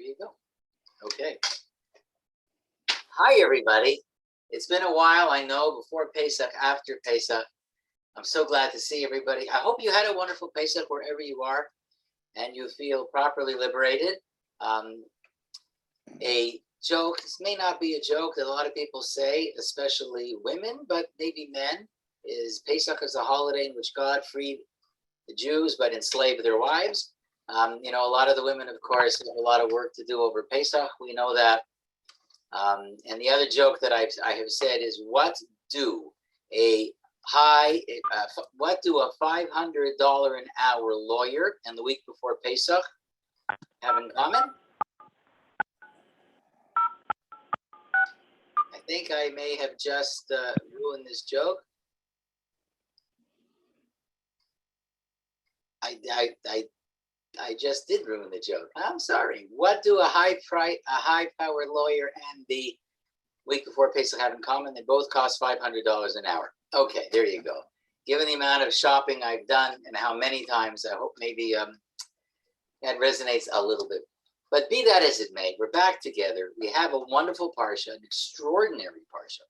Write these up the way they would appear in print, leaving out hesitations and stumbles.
you go. Okay. Hi, everybody. It's been a while, I know, before Pesach, after Pesach. I'm so glad to see everybody. I hope you had a wonderful Pesach wherever you are and you feel properly liberated. A joke, this may not be a joke that a lot of people say, especially women, but maybe men, is Pesach is a holiday in which God freed the Jews but enslaved their wives. A lot of the women, of course, have a lot of work to do over Pesach. We know that. And the other joke that I have said is, what do a $500 an hour lawyer and the week before Pesach have in common? I think I may have just ruined this joke. I just did ruin the joke. I'm sorry. What do a high-powered lawyer and the week before Pesach have in common? They both cost $500 an hour. Okay, there you go. Given the amount of shopping I've done and how many times, I hope maybe that resonates a little bit. But be that as it may, we're back together. We have a wonderful Parsha, an extraordinary Parsha.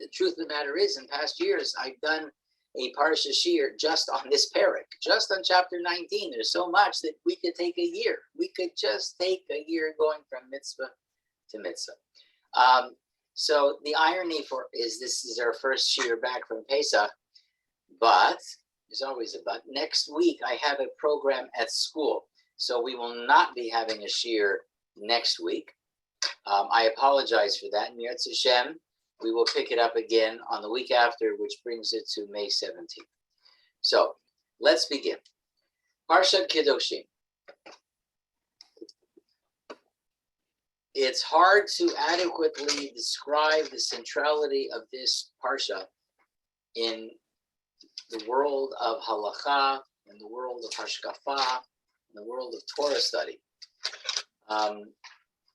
The truth of the matter is, in past years, I've done a Parsha Shiur just on this parak, just on chapter 19. There's so much that we could take a year. We could just take a year going from mitzvah to mitzvah. So the irony is this is our first Shiur back from Pesach, but there's always a but. Next week, I have a program at school, so we will not be having a Shiur next week. I apologize for that. Mirz Hashem, we will pick it up again on the week after, which brings it to May 17th. So let's begin. Parshat Kedoshim. It's hard to adequately describe the centrality of this Parsha in the world of halakha, in the world of hashkafa, in the world of Torah study.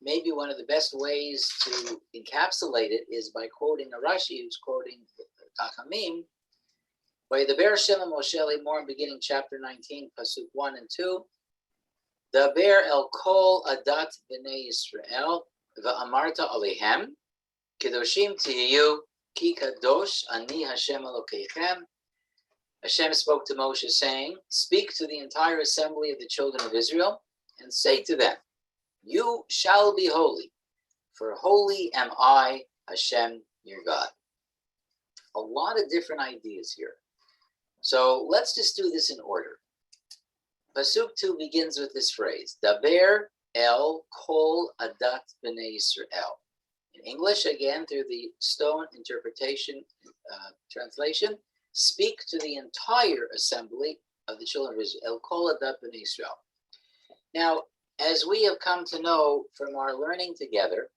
Maybe one of the best ways to encapsulate it is by quoting a Rashi who's quoting the Chachamim. By the Ber Shem Moshe Lemor, beginning chapter 19, pasuk 1 and 2. Daber el kol adat b'nei Yisrael va'amarta alehem kedoshim tiyu ki kadosh ani Hashem Elokeichem. Hashem spoke to Moshe saying, speak to the entire assembly of the children of Israel and say to them, you shall be holy, for holy am I, Hashem, your God. A lot of different ideas here. So let's just do this in order. Pasuk 2 begins with this phrase, Daber el kol adat b'nei Yisrael. In English, again, through the Stone interpretation translation, speak to the entire assembly of the children of Israel, el kol adat b'nei Yisrael. Now, as we have come to know from our learning together,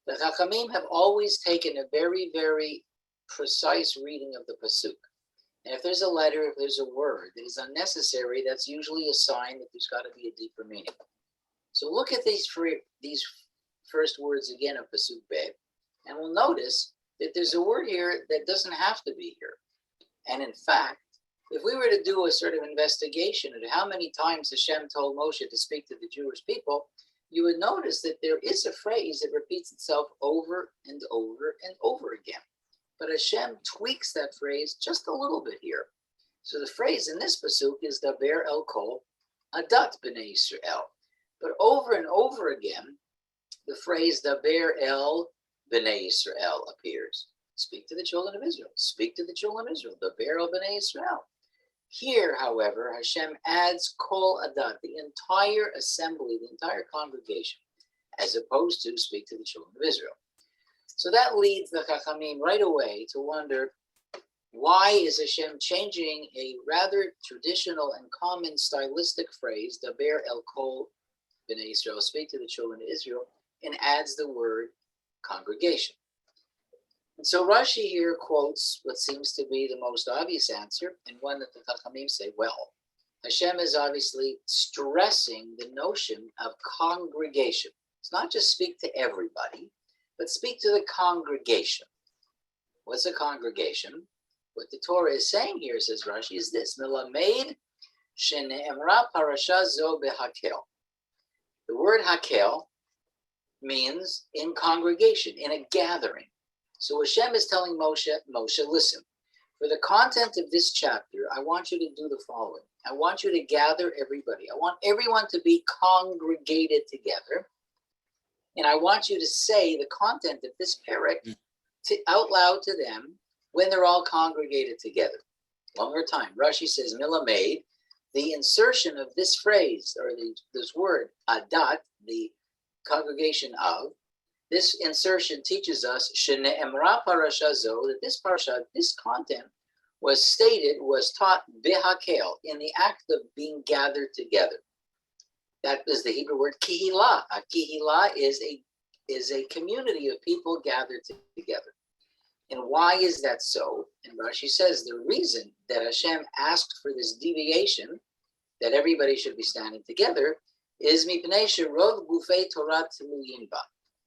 the Chachamim have always taken a very, very precise reading of the pasuk. And if there's a letter, if there's a word that is unnecessary, that's usually a sign that there's got to be a deeper meaning. So look at these first words again of pasuk bet, and we'll notice that there's a word here that doesn't have to be here. And in fact, if we were to do a sort of investigation into how many times Hashem told Moshe to speak to the Jewish people, you would notice that there is a phrase that repeats itself over and over and over again. But Hashem tweaks that phrase just a little bit here. So the phrase in this pasuk is Daber el kol adat b'nei Yisrael. But over and over again, the phrase Daber el b'nei Yisrael appears. Speak to the children of Israel. Speak to the children of Israel. Daber el b'nei Yisrael. Here, however, Hashem adds kol adat, the entire assembly, the entire congregation, as opposed to speak to the children of Israel. So that leads the Chachamim right away to wonder, why is Hashem changing a rather traditional and common stylistic phrase, Daber el kol b'nei Israel, speak to the children of Israel, and adds the word congregation? And so Rashi here quotes what seems to be the most obvious answer, and one that the Chachamim say, well, Hashem is obviously stressing the notion of congregation. It's not just speak to everybody, but speak to the congregation. What's a congregation? What the Torah is saying here, says Rashi, is this, Milamed shene'emra parasha zo behakel. The word hakel means in congregation, in a gathering. So Hashem is telling Moshe, listen, for the content of this chapter, I want you to do the following. I want you to gather everybody. I want everyone to be congregated together. And I want you to say the content of this parak out loud to them when they're all congregated together. One more time. Rashi says, Mila made, the insertion of this phrase, or this word, adat, the congregation of, this insertion teaches us, Shene'emra parashazo, that this parsha, this content, was taught bihakel, in the act of being gathered together. That is the Hebrew word kihila. A kihila is a community of people gathered together. And why is that so? And Rashi says the reason that Hashem asked for this deviation, that everybody should be standing together, is mipnei sherov gufei Torah teluyim ba,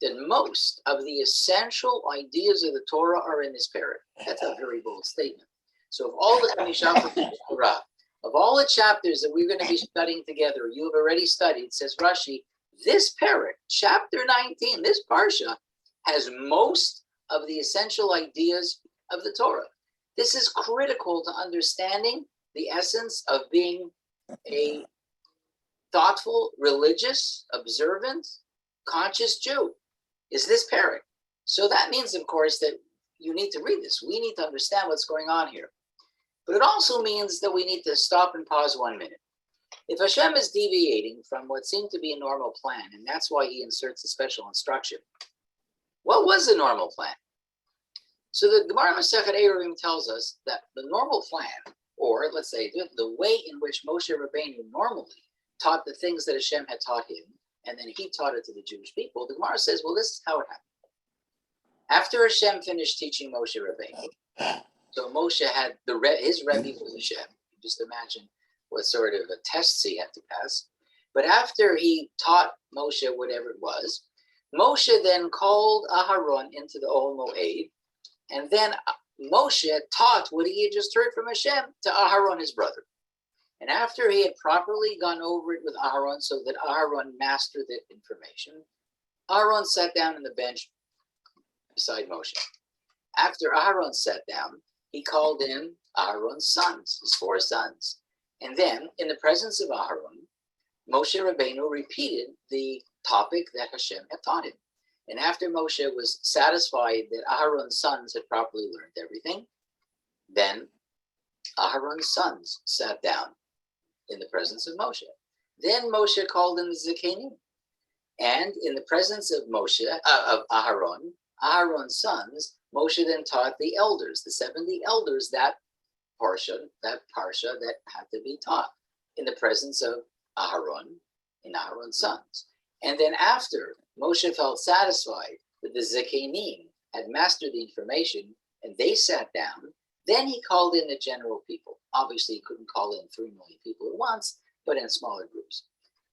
that most of the essential ideas of the Torah are in this parak. That's a very bold statement. So of all the Torah, of all the chapters that we're going to be studying together, you have already studied, says Rashi, this parak, chapter 19, this parsha, has most of the essential ideas of the Torah. This is critical to understanding the essence of being a thoughtful, religious, observant, conscious Jew, is this parak. So that means, of course, that you need to read this. We need to understand what's going on here. But it also means that we need to stop and pause 1 minute. If Hashem is deviating from what seemed to be a normal plan, and that's why he inserts a special instruction, what was the normal plan? So the Gemara Masechet Eruvin tells us that the normal plan, or let's say the way in which Moshe Rabbeinu normally taught the things that Hashem had taught him, and then he taught it to the Jewish people, the Gemara says, well, this is how it happened. After Hashem finished teaching Moshe Rabbeinu, so Moshe had his Rebbe was Hashem. Just imagine what sort of a tests he had to pass. But after he taught Moshe whatever it was, Moshe then called Aharon into the Ohel Moed, and then Moshe taught what he had just heard from Hashem to Aharon, his brother. And after he had properly gone over it with Aharon so that Aharon mastered the information, Aharon sat down on the bench beside Moshe. After Aharon sat down, he called in Aharon's sons, his 4 sons. And then, in the presence of Aharon, Moshe Rabbeinu repeated the topic that Hashem had taught him. And after Moshe was satisfied that Aharon's sons had properly learned everything, then Aharon's sons sat down in the presence of Moshe. Then Moshe called in the Zakenim. And in the presence of Aharon, Aharon's sons, Moshe then taught the elders, the 70 elders, that parsha that had to be taught in the presence of Aharon and Aharon's sons. And then after Moshe felt satisfied that the Zakenim had mastered the information and they sat down, then he called in the general people. Obviously, he couldn't call in 3 million people at once, but in smaller groups.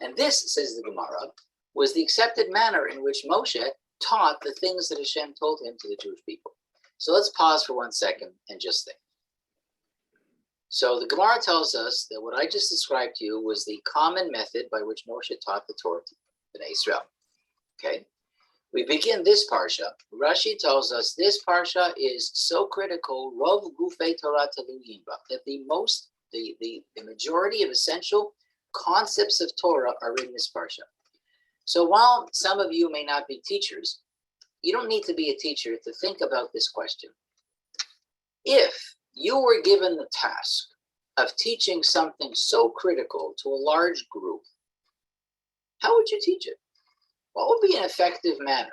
And this, says the Gemara, was the accepted manner in which Moshe taught the things that Hashem told him to the Jewish people. So let's pause for 1 second and just think. So the Gemara tells us that what I just described to you was the common method by which Moshe taught the Torah to Bnei Israel. Okay? We begin this parsha. Rashi tells us this parsha is so critical, Rov Gufei Torah Teluyim ba, that the majority of essential concepts of Torah are in this parsha. So while some of you may not be teachers, you don't need to be a teacher to think about this question. If you were given the task of teaching something so critical to a large group, how would you teach it? What would be an effective manner?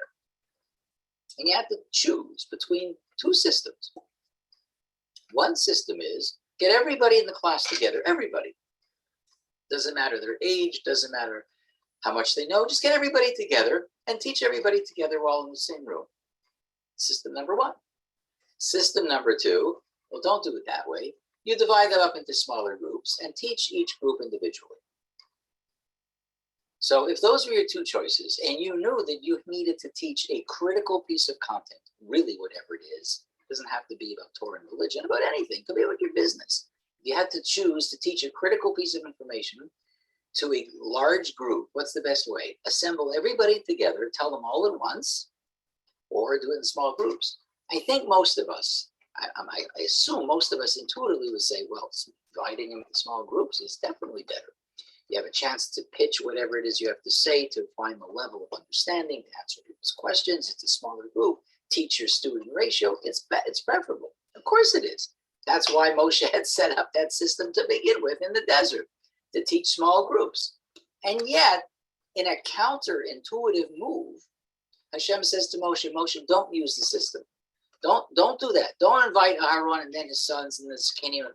And you have to choose between 2 systems. One system is get everybody in the class together, everybody. Doesn't matter their age, doesn't matter how much they know, just get everybody together and teach everybody together while in the same room. System number 1. System number 2, well, don't do it that way. You divide them up into smaller groups and teach each group individually. So if those were your 2 choices, and you knew that you needed to teach a critical piece of content, really whatever it is, it doesn't have to be about Torah and religion, about anything, it could be about your business. If you had to choose to teach a critical piece of information, to a large group, what's the best way? Assemble everybody together, tell them all at once, or do it in small groups. I think most of us, I assume most of us intuitively would say, well, dividing them into small groups is definitely better. You have a chance to pitch whatever it is you have to say, to find the level of understanding, to answer people's questions. It's a smaller group. Teacher-student ratio, it's preferable. Of course it is. That's why Moshe had set up that system to begin with in the desert, to teach small groups. And yet, in a counterintuitive move, Hashem says to Moshe, Moshe, don't use the system. Don't do that. Don't invite Aaron and then his sons and his Kenny, and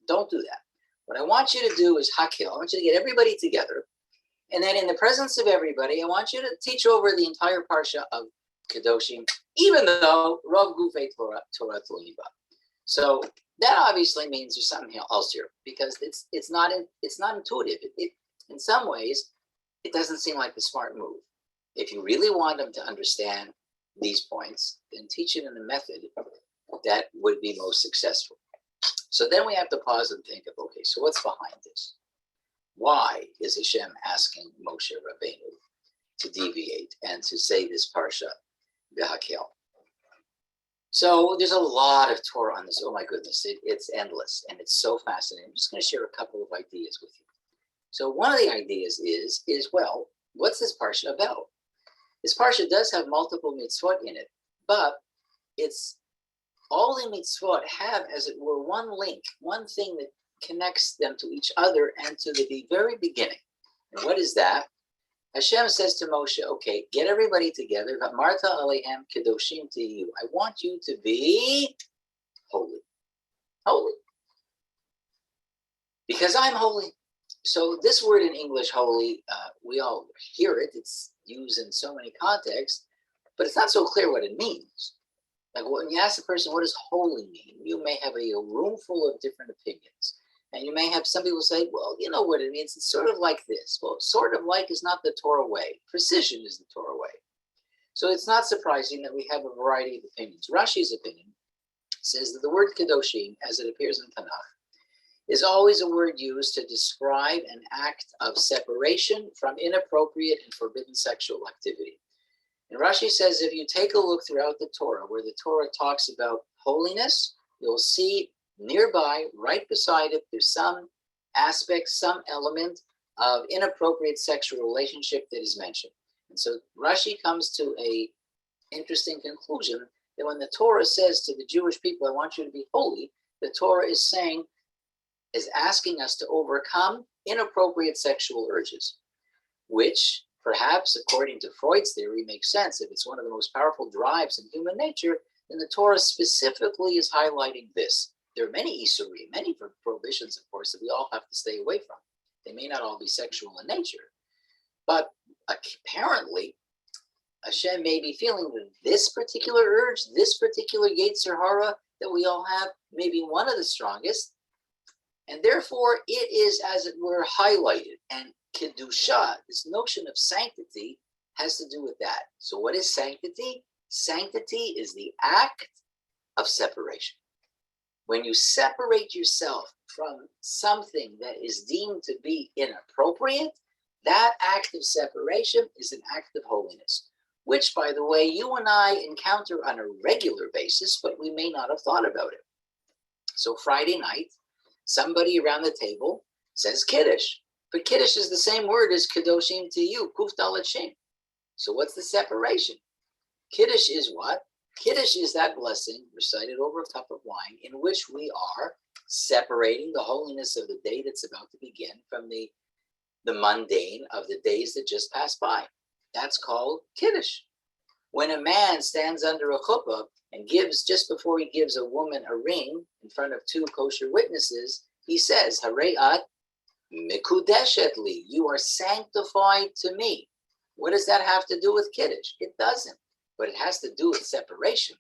don't do that. What I want you to do is Hakil. I want you to get everybody together. And then in the presence of everybody, I want you to teach over the entire Parsha of Kedoshim, even though Rav Gufei Torah Tloiba. So that obviously means there's something else here, because it's not intuitive. In some ways, it doesn't seem like the smart move. If you really want them to understand these points, then teach it in a method that would be most successful. So then we have to pause and think of, okay, so what's behind this? Why is Hashem asking Moshe Rabbeinu to deviate and to say this Parsha B'Hakel? So there's a lot of Torah on this. Oh my goodness, it's endless and it's so fascinating. I'm just going to share a couple of ideas with you. So one of the ideas is well, what's this Parsha about? This Parsha does have multiple mitzvot in it, but it's all the mitzvot have, as it were, one link, one thing that connects them to each other and to the very beginning. And what is that? Hashem says to Moshe, okay, get everybody together. Marta alehem kedoshim to you. I want you to be holy. Holy. Because I'm holy. So this word in English, holy, we all hear it. It's used in so many contexts, but it's not so clear what it means. Like when you ask a person, what does holy mean? You may have a room full of different opinions. And you may have some people say, well, you know what it means. It's sort of like this. Well, sort of like is not the Torah way. Precision is the Torah way. So it's not surprising that we have a variety of opinions. Rashi's opinion says that the word Kedoshim, as it appears in Tanakh, is always a word used to describe an act of separation from inappropriate and forbidden sexual activity. And Rashi says if you take a look throughout the Torah, where the Torah talks about holiness, you'll see nearby, right beside it, there's some aspect, some element of inappropriate sexual relationship that is mentioned. And so Rashi comes to an interesting conclusion that when the Torah says to the Jewish people, I want you to be holy, the Torah is asking us to overcome inappropriate sexual urges, which perhaps, according to Freud's theory, makes sense. If it's one of the most powerful drives in human nature, then the Torah specifically is highlighting this. There are many isurim, many prohibitions, of course, that we all have to stay away from. They may not all be sexual in nature, but apparently Hashem may be feeling that this particular urge, this particular Yetzer Hara that we all have, may be one of the strongest, and therefore it is, as it were, highlighted. And Kedusha, this notion of sanctity, has to do with that. So what is sanctity? Sanctity is the act of separation. When you separate yourself from something that is deemed to be inappropriate, that act of separation is an act of holiness, which, by the way, you and I encounter on a regular basis, but we may not have thought about it. So Friday night, somebody around the table says Kiddush, but Kiddush is the same word as Kedoshim to you, Kuf Dalet Shem. So what's the separation? Kiddush is what? Kiddush is that blessing recited over a cup of wine in which we are separating the holiness of the day that's about to begin from the mundane of the days that just passed by. That's called Kiddush. When a man stands under a chuppah and gives, just before he gives a woman a ring in front of two kosher witnesses, he says, Harei at mikudeshet li, you are sanctified to me. What does that have to do with Kiddush? It doesn't. But it has to do with separation.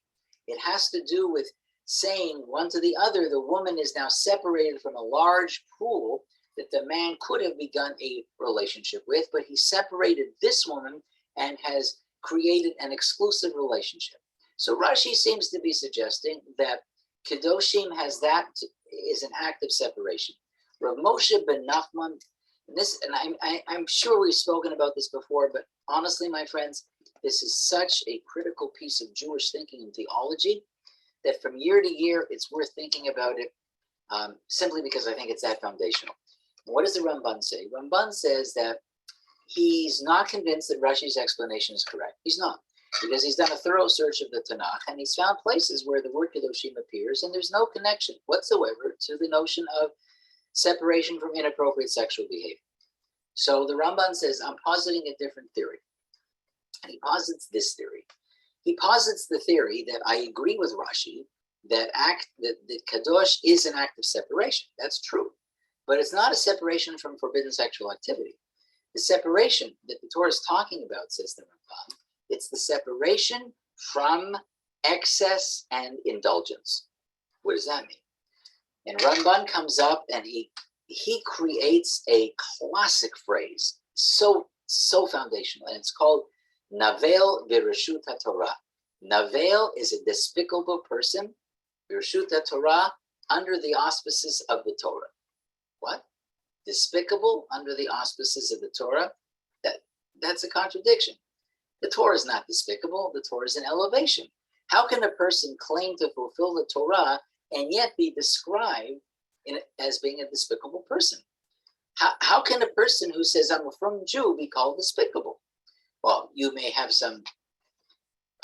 It has to do with saying one to the other, the woman is now separated from a large pool that the man could have begun a relationship with, but he separated this woman and has created an exclusive relationship. So Rashi seems to be suggesting that Kedoshim is an act of separation. Rav Moshe ben Nachman I'm sure we've spoken about this before, but honestly, my friends, this is such a critical piece of Jewish thinking and theology that from year to year, it's worth thinking about it, simply because I think it's that foundational. What does the Ramban say? Ramban says that he's not convinced that Rashi's explanation is correct. He's not, because he's done a thorough search of the Tanakh, and he's found places where the word Kedoshim appears, and there's no connection whatsoever to the notion of separation from inappropriate sexual behavior. So the Ramban says, I'm positing a different theory. And he posits this theory. He posits the theory that I agree with Rashi, that Kadosh is an act of separation. That's true. But it's not a separation from forbidden sexual activity. The separation that the Torah is talking about, says the Ramban, it's the separation from excess and indulgence. What does that mean? And Ramban comes up and he creates a classic phrase, so foundational, and it's called Navel Birashut HaTorah. Navel is a despicable person, Birashut HaTorah, under the auspices of the Torah. What? Despicable under the auspices of the Torah? That's a contradiction. The Torah is not despicable. The Torah is an elevation. How can a person claim to fulfill the Torah and yet be described as being a despicable person? How can a person who says, I'm a frum Jew, be called despicable? Well, you may have some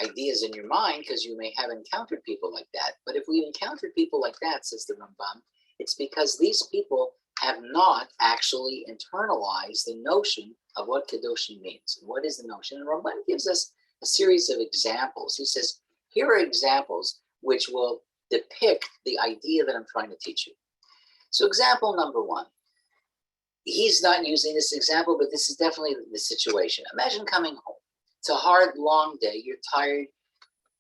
ideas in your mind because you may have encountered people like that. But if we've encountered people like that, says the Rambam, it's because these people have not actually internalized the notion of what Kedoshim means. And what is the notion? And Ramban gives us a series of examples. He says, here are examples which will depict the idea that I'm trying to teach you. So example number one, he's not using this example, but this is definitely the situation. Imagine coming home. It's a hard, long day. You're tired.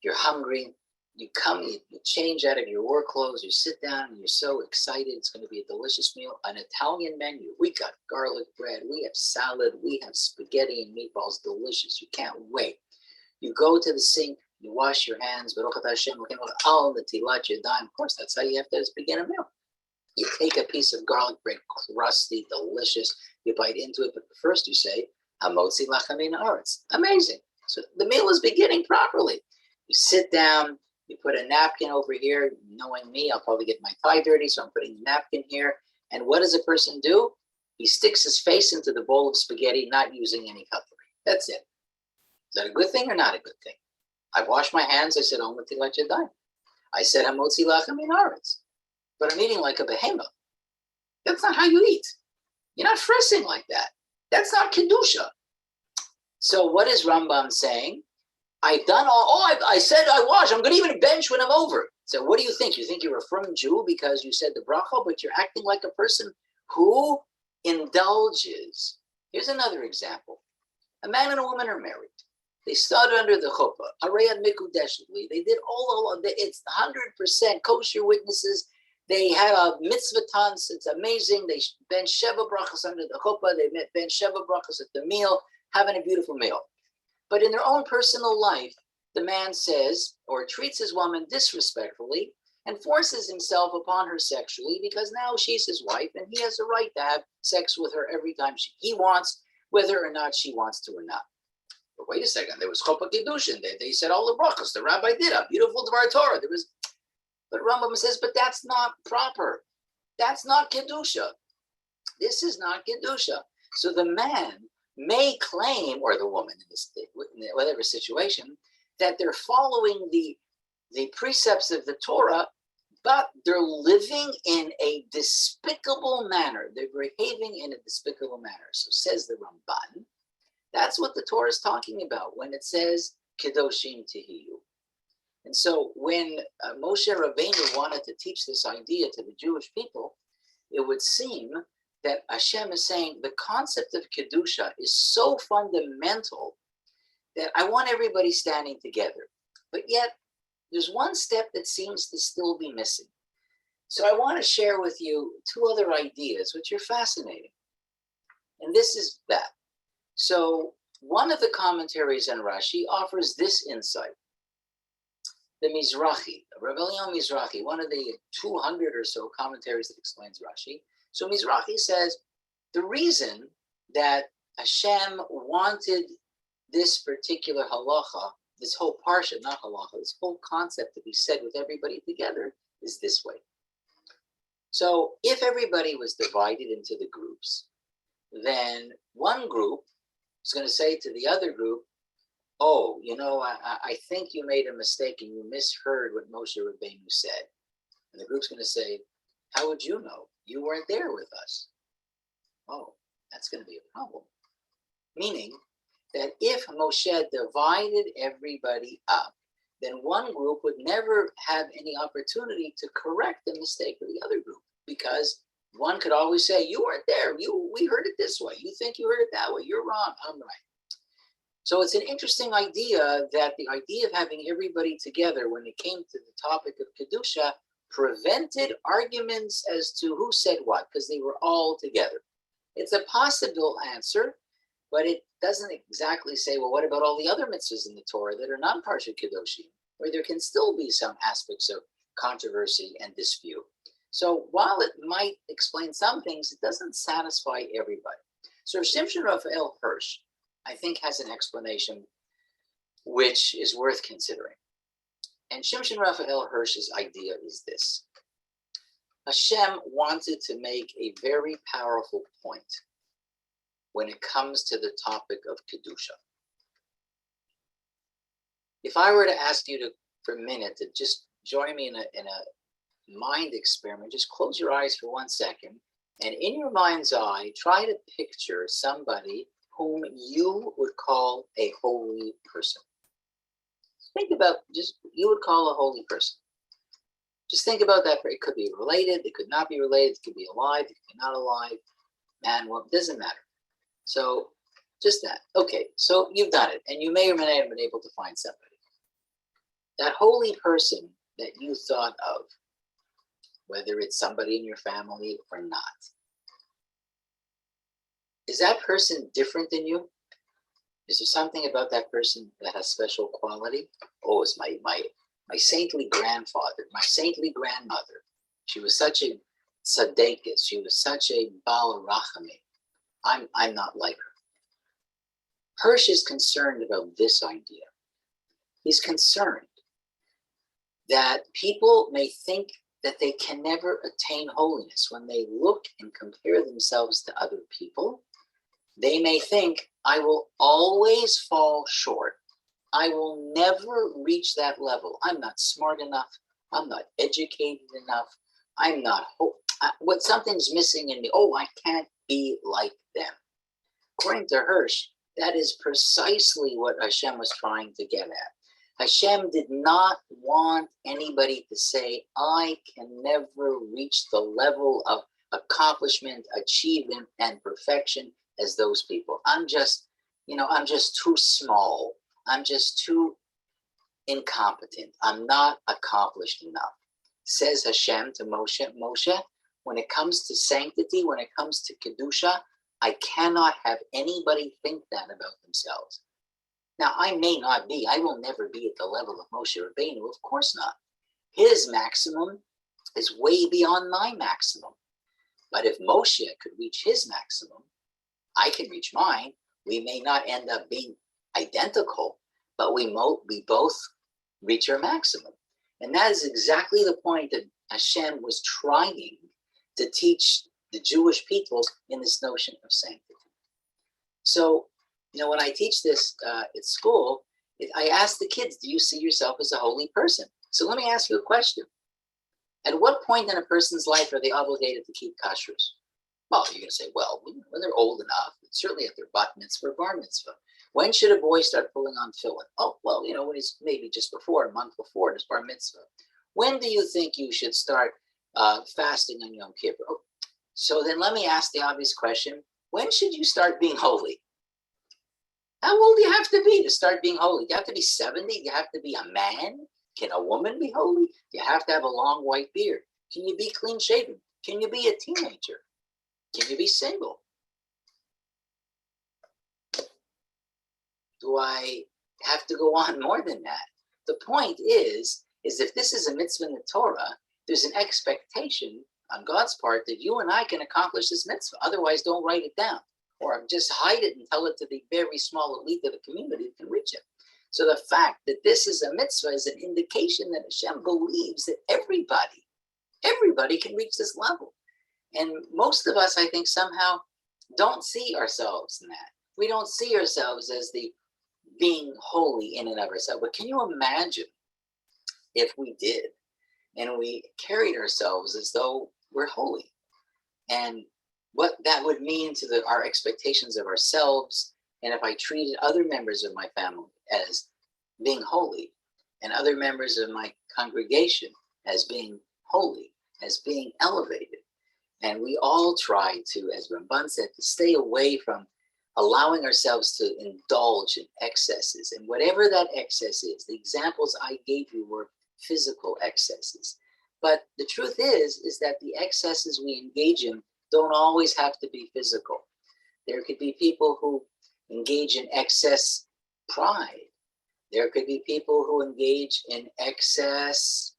You're hungry. You come, you change out of your work clothes. You sit down and you're so excited. It's going to be a delicious meal. An Italian menu. We got garlic bread. We have salad. We have spaghetti and meatballs. Delicious. You can't wait. You go to the sink. You wash your hands. Baruch atah Hashem, Netilat Yadayim. Of course, that's how you have to begin a meal. You take a piece of garlic bread, crusty, delicious. You bite into it, but first you say, Hamotzi lachem min haaretz. Amazing. So the meal is beginning properly. You sit down, you put a napkin over here. Knowing me, I'll probably get my thigh dirty, so I'm putting the napkin here. And what does a person do? He sticks his face into the bowl of spaghetti, not using any cutlery. That's it. Is that a good thing or not a good thing? I washed my hands. I said, Om Netilat Yadayim. I said, Hamotzi lachem min haaretz. But I'm eating like a behemoth. That's not how you eat. You're not frissing like that. That's not Kedusha. So what is Rambam saying? I've done I said I wash. I'm going to even bench when I'm over. So what do you think? You think you're a frum Jew because you said the bracha, but you're acting like a person who indulges. Here's another example. A man and a woman are married. They stood under the chuppah. Arayat mikudeshly. They did all of it. It's 100% kosher witnesses. They had a mitzvah tons. It's amazing. They ben sheva brachas under the chuppah. They ben sheva brachas at the meal, having a beautiful meal. But in their own personal life, the man says or treats his woman disrespectfully and forces himself upon her sexually because now she's his wife and he has a right to have sex with her every time he wants, whether or not she wants to or not. But wait a second. There was chuppah kiddushin. They said all the brachas. The rabbi did a beautiful Dvar Torah. But Rambam says, but that's not proper. That's not Kedusha. This is not Kedusha. So the man may claim, or the woman in whatever situation, that they're following the precepts of the Torah, but they're living in a despicable manner. They're behaving in a despicable manner. So says the Ramban, that's what the Torah is talking about when it says, Kedoshim Tihiyu. And so when Moshe Rabbeinu wanted to teach this idea to the Jewish people, it would seem that Hashem is saying the concept of Kedusha is so fundamental that I want everybody standing together. But yet, there's one step that seems to still be missing. So I want to share with you two other ideas, which are fascinating. And this is that. So one of the commentaries on Rashi offers this insight. The Mizrahi, Rabbi Mizrahi, one of the 200 or so commentaries that explains Rashi. So Mizrahi says, The reason that Hashem wanted this particular halacha, this whole parsha, not halacha, this whole concept to be said with everybody together is this way. So if everybody was divided into the groups, then one group is going to say to the other group, oh, I think you made a mistake and you misheard what Moshe Rabbeinu said. And the group's going to say, how would you know? You weren't there with us. Oh, that's going to be a problem. Meaning that if Moshe divided everybody up, then one group would never have any opportunity to correct the mistake of the other group, because one could always say, you weren't there. We heard it this way. You think you heard it that way. You're wrong. I'm right. So it's an interesting idea that the idea of having everybody together when it came to the topic of Kedusha prevented arguments as to who said what, because they were all together. It's a possible answer, but it doesn't exactly say, well, what about all the other mitzvahs in the Torah that are not Parshat Kedoshim, where there can still be some aspects of controversy and dispute. So while it might explain some things, it doesn't satisfy everybody. So Shimshon Raphael Hirsch, I think, has an explanation which is worth considering. And Shimshon Raphael Hirsch's idea is this. Hashem wanted to make a very powerful point when it comes to the topic of Kedusha. If I were to ask you to, for a minute, to just join me in a mind experiment, just close your eyes for 1 second, and in your mind's eye, try to picture somebody whom you would call a holy person. Think about you would call a holy person. Just think about that. It could be related, it could not be related, it could be alive, it could be not alive. Man, well, it doesn't matter. So just that. Okay, so you've done it, and you may or may not have been able to find somebody. That holy person that you thought of, whether it's somebody in your family or not, is that person different than you? Is there something about that person that has special quality? Oh, it's my saintly grandfather, my saintly grandmother. She was such a tzaddikus. She was such a bal rachamim. I'm not like her. Hirsch is concerned about this idea. He's concerned that people may think that they can never attain holiness. When they look and compare themselves to other people, they may think, I will always fall short. I will never reach that level. I'm not smart enough. I'm not educated enough. I'm not, what something's missing in me. Oh, I can't be like them. According to Hirsch, that is precisely what Hashem was trying to get at. Hashem did not want anybody to say, I can never reach the level of accomplishment, achievement, and perfection as those people. I'm just too small. I'm just too incompetent. I'm not accomplished enough. Says Hashem to Moshe, when it comes to sanctity, when it comes to Kedusha, I cannot have anybody think that about themselves. Now, I will never be at the level of Moshe Rabbeinu, of course not. His maximum is way beyond my maximum. But if Moshe could reach his maximum, I can reach mine. We may not end up being identical, but we both reach our maximum. And that is exactly the point that Hashem was trying to teach the Jewish peoples in this notion of sanctity. So, when I teach this at school, I ask the kids, do you see yourself as a holy person? So let me ask you a question. At what point in a person's life are they obligated to keep kashrus? Well, you're going to say, well, when they're old enough, certainly at their bat mitzvah or bar mitzvah. When should a boy start pulling on tefillin? Oh, well, when he's maybe just before, a month before his bar mitzvah. When do you think you should start fasting on Yom Kippur? Oh, so then let me ask the obvious question. When should you start being holy? How old do you have to be to start being holy? Do you have to be 70? Do you have to be a man? Can a woman be holy? Do you have to have a long white beard? Can you be clean shaven? Can you be a teenager? Can you be single? Do I have to go on more than that? The point is if this is a mitzvah in the Torah, there's an expectation on God's part that you and I can accomplish this mitzvah. Otherwise, don't write it down, or just hide it and tell it to the very small elite of the community that can reach it. So the fact that this is a mitzvah is an indication that Hashem believes that everybody can reach this level. And most of us, I think, somehow don't see ourselves in that. We don't see ourselves as the being holy in and of ourselves. But can you imagine if we did, and we carried ourselves as though we're holy, and what that would mean to our expectations of ourselves, and if I treated other members of my family as being holy, and other members of my congregation as being holy, as being elevated, and we all try to, as Ramban said, to stay away from allowing ourselves to indulge in excesses, and whatever that excess is. The examples I gave you were physical excesses. But the truth is that the excesses we engage in don't always have to be physical. There could be people who engage in excess pride. There could be people who engage in excess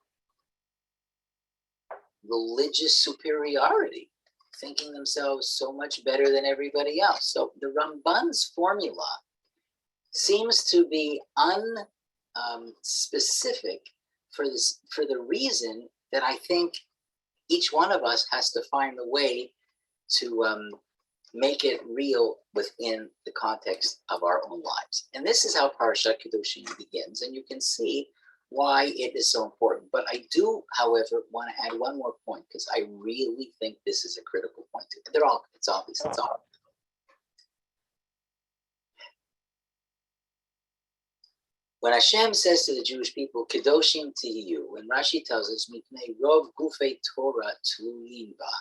religious superiority, thinking themselves so much better than everybody else. So the Ramban's formula seems to be unspecific for the reason that I think each one of us has to find a way to make it real within the context of our own lives. And this is how Parshat Kedoshim begins, and you can see why it is so important. But I do, however, want to add one more point, because I really think this is a critical point. It's obvious. When Hashem says to the Jewish people, Kedoshim tihiyu, and Rashi tells us, Mipnei rov gufei Torah tluyin ba,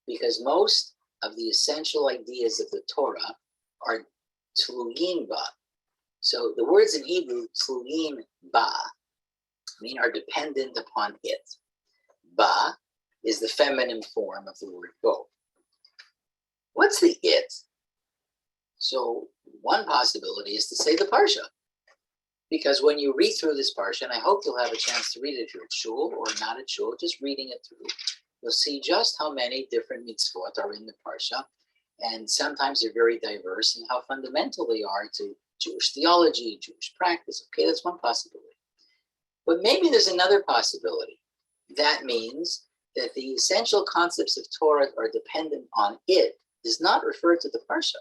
because most of the essential ideas of the Torah are tluyin ba. So the words in Hebrew, tluyin ba, mean are dependent upon it. Ba is the feminine form of the word go. What's the it? So one possibility is to say the Parsha. Because when you read through this Parsha, and I hope you'll have a chance to read it if you're at shul or not at shul, just reading it through, you'll see just how many different mitzvot are in the Parsha. And sometimes they're very diverse, and how fundamental they are to Jewish theology, Jewish practice. Okay, that's one possibility. But maybe there's another possibility. That means that the essential concepts of Torah are dependent on it does not refer to the Parsha,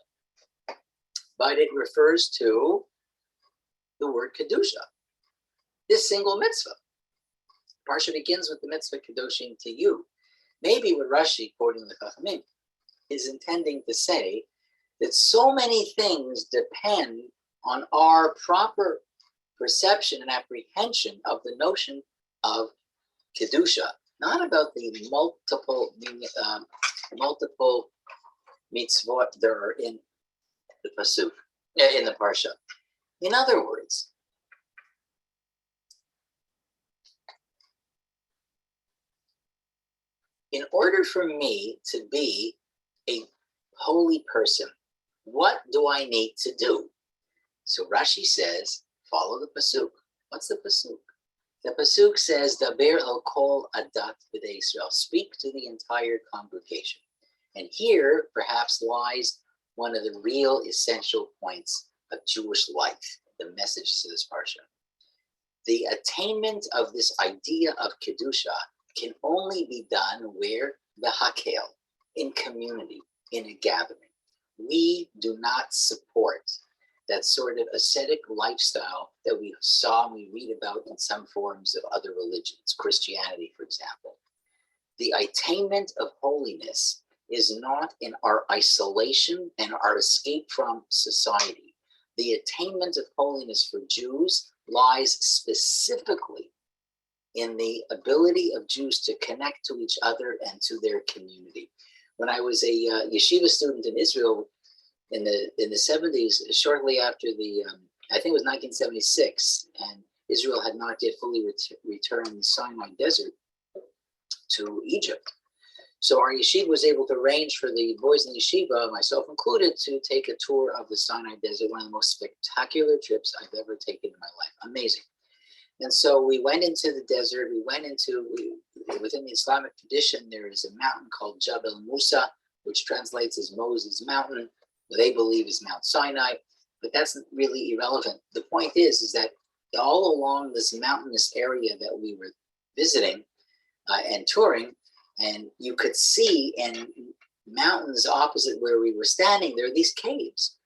but it refers to the word Kedusha, this single mitzvah. Parsha begins with the mitzvah Kedoshim to you. Maybe what Rashi, quoting the Chachamim, is intending to say that so many things depend on our proper perception and apprehension of the notion of Kedusha, not about the multiple mitzvot that are in the Pasuk, in the Parsha. In other words, in order for me to be a holy person, what do I need to do? So Rashi says, follow the Pasuk. What's the Pasuk? The Pasuk says, Daber el kol adat b'nei Israel, speak to the entire congregation. And here, perhaps, lies one of the real essential points of Jewish life, the messages of this Parsha. The attainment of this idea of Kedusha can only be done where? The hakel, in community, in a gathering. We do not support that sort of ascetic lifestyle that we saw and we read about in some forms of other religions, Christianity, for example. The attainment of holiness is not in our isolation and our escape from society. The attainment of holiness for Jews lies specifically in the ability of Jews to connect to each other and to their community. When I was a yeshiva student in Israel in the 70s, shortly after I think it was 1976, and Israel had not yet fully returned the Sinai Desert to Egypt. So our yeshiva was able to arrange for the boys in the yeshiva, myself included, to take a tour of the Sinai Desert, one of the most spectacular trips I've ever taken in my life. Amazing. And so we went into the desert. Within the Islamic tradition, there is a mountain called Jabal Musa, which translates as Moses Mountain. What they believe is Mount Sinai, but that's really irrelevant. The point is that all along this mountainous area that we were visiting and touring, and you could see in mountains opposite where we were standing, there are these caves.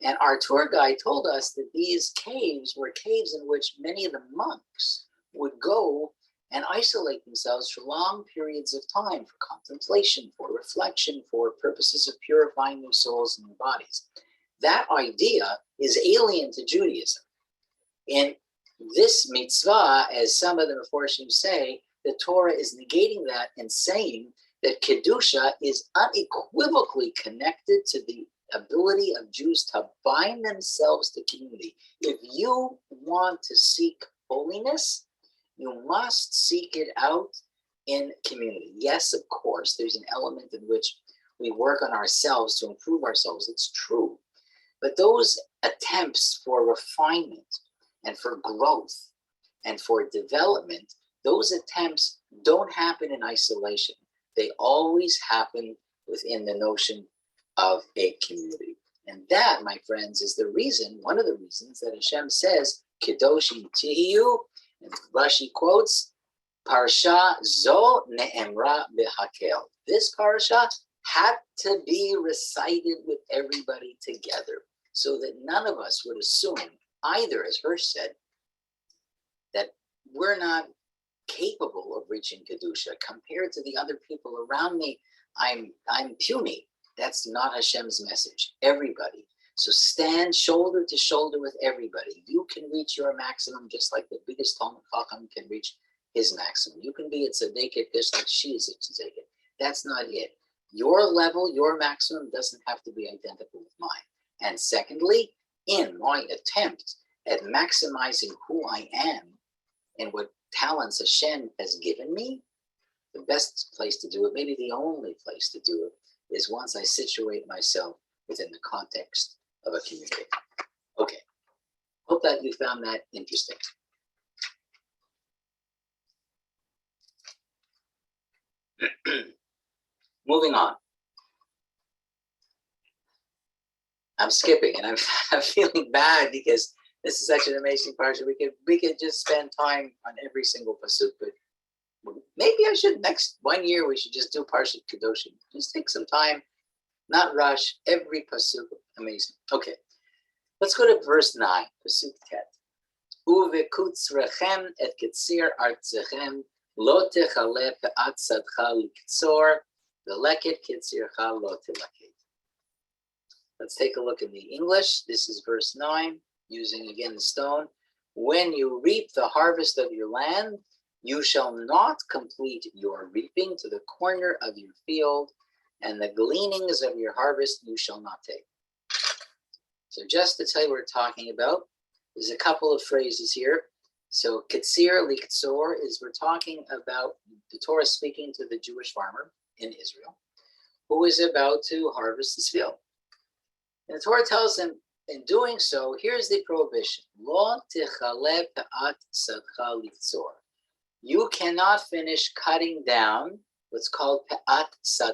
And our tour guide told us that these caves were caves in which many of the monks would go and isolate themselves for long periods of time for contemplation, for reflection, for purposes of purifying their souls and their bodies. That idea is alien to Judaism. In this mitzvah, as some of the Meforshim say, the Torah is negating that and saying that Kedusha is unequivocally connected to the ability of Jews to bind themselves to community. If you want to seek holiness, you must seek it out in community. Yes, of course, there's an element in which we work on ourselves to improve ourselves. It's true. But those attempts for refinement and for growth and for development, those attempts don't happen in isolation. They always happen within the notion of a community. And that, my friends, is the reason, one of the reasons that Hashem says, Kedoshim tihiyu, and Rashi quotes, Parsha zo ne'emra behakel. This parasha had to be recited with everybody together so that none of us would assume either, as Hirsch said, that we're not capable of reaching Kedusha. Compared to the other people around me, I'm puny. That's not Hashem's message. Everybody. So stand shoulder to shoulder with everybody. You can reach your maximum just like the biggest Talmud Chacham can reach his maximum. You can be at Tzaddiket just like she is at Tzaddiket. That's not it. Your level, your maximum doesn't have to be identical with mine. And secondly, in my attempt at maximizing who I am and what talents Hashem has given me, the best place to do it, maybe the only place to do it, is once I situate myself within the context of a community. Okay, hope that you found that interesting. Moving on. I'm skipping and I'm feeling bad because this is such an amazing parsha. We could just spend time on every single pasuk, but maybe I should next 1 year we should just do Parshat Kedoshim. Just take some time, not rush. Every pasuk, amazing. Okay, let's go to verse 9, pasuk tet. Uvekutzrechem et ketzir artzechem lo techale pe'at sadcha liktzor veleket ketzircha lo teleket. Let's take a look in the English. This is verse 9, using again the stone. When you reap the harvest of your land, you shall not complete your reaping to the corner of your field, and the gleanings of your harvest you shall not take. So just to tell you what we're talking about, there's a couple of phrases here. So ketzir liktzor is we're talking about the Torah speaking to the Jewish farmer in Israel, who is about to harvest his field. And the Torah tells him, in doing so, here's the prohibition. Lo tichale pe'at sadcha liktzor. You cannot finish cutting down what's called pe'at sadcha.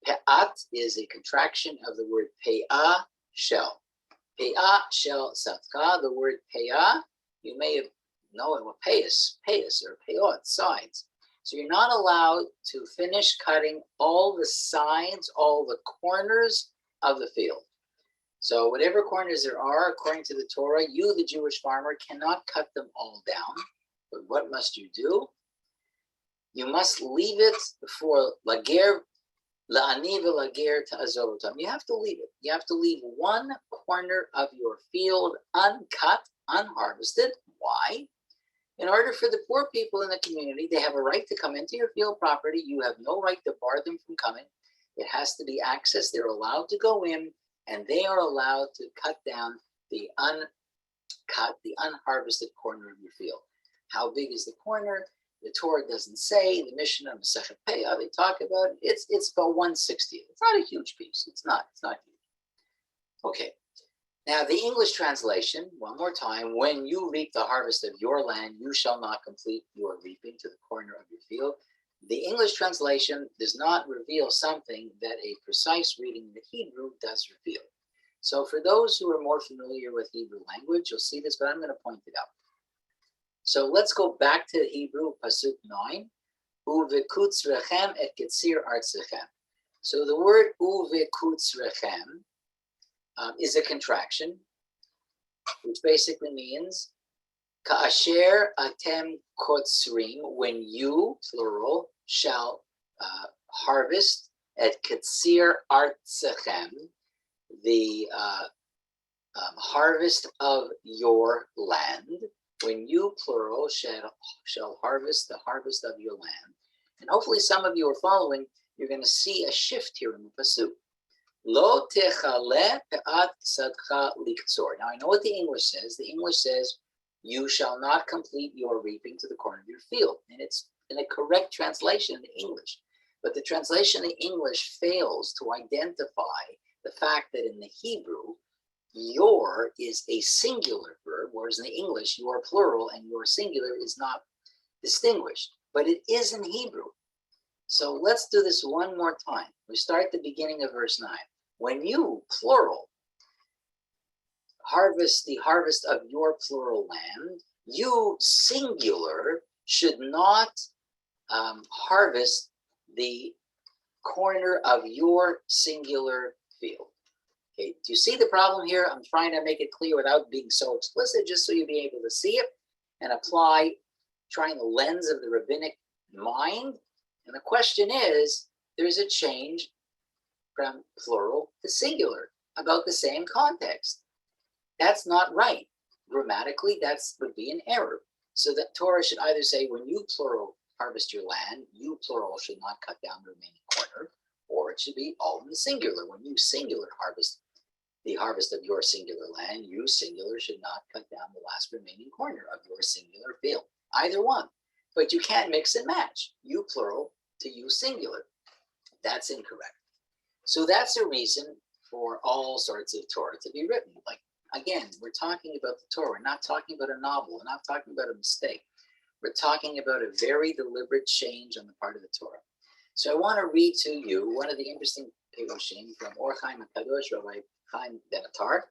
Pe'at is a contraction of the word pe'ah, shell. Pe'ah, shell, sadcha. The word pe'ah, you may have known what payas or pe'ot, sides. So you're not allowed to finish cutting all the sides, all the corners of the field. So whatever corners there are, according to the Torah, you, the Jewish farmer, cannot cut them all down. But what must you do? You must leave it for lager, la'ani v'lager ta'azovotam. You have to leave it. You have to leave one corner of your field uncut, unharvested. Why? In order for the poor people in the community, they have a right to come into your field property. You have no right to bar them from coming. It has to be accessed. They're allowed to go in, and they are allowed to cut down the unharvested corner of your field. How big is the corner? The Torah doesn't say. The Mishnah of Masechet Peah, they talk about it. It's about 1/60. It's not a huge piece. It's not huge. Okay. Now, the English translation, one more time, when you reap the harvest of your land, you shall not complete your reaping to the corner of your field. The English translation does not reveal something that a precise reading in the Hebrew does reveal. So for those who are more familiar with Hebrew language, you'll see this, but I'm going to point it out. So let's go back to Hebrew, Pasuk 9. Uvekutzrechem et ketzir artzechem. So the word uvekutzrechem is a contraction, which basically means ka'asher atem kotzrim, when you, plural, shall harvest at ketzir artzechem, the harvest of your land. When you, plural, shall harvest the harvest of your land. And hopefully some of you are following, you're going to see a shift here in the Pasuk. Lo techale pe'at sadcha liktzor. Now I know what the English says. The English says, you shall not complete your reaping to the corner of your field. And it's in a correct translation in the English. But the translation in English fails to identify the fact that in the Hebrew, your is a singular verb, whereas in the English, you are plural and your singular is not distinguished. But it is in Hebrew. So let's do this one more time. We start at the beginning of verse 9. When you, plural, harvest the harvest of your plural land, you, singular, should not harvest the corner of your singular field. Okay, do you see the problem here? I'm trying to make it clear without being so explicit, just so you'll be able to see it and apply, trying the lens of the rabbinic mind. And the question is, there's a change from plural to singular about the same context. That's not right. Grammatically, that would be an error. So that Torah should either say, when you, plural, harvest your land, you, plural, should not cut down the remaining corner, or it should be all in the singular. When you, singular, harvest the harvest of your singular land, you, singular, should not cut down the last remaining corner of your singular field. Either one. But you can't mix and match. You, plural, to you, singular. That's incorrect. So that's a reason for all sorts of Torah to be written. Like, again, we're talking about the Torah. We're not talking about a novel. We're not talking about a mistake. We're talking about a very deliberate change on the part of the Torah. So I want to read to you one of the interesting Kedoshim from Or Chaim HaKadosh, Rabbi Chaim Ben Attar,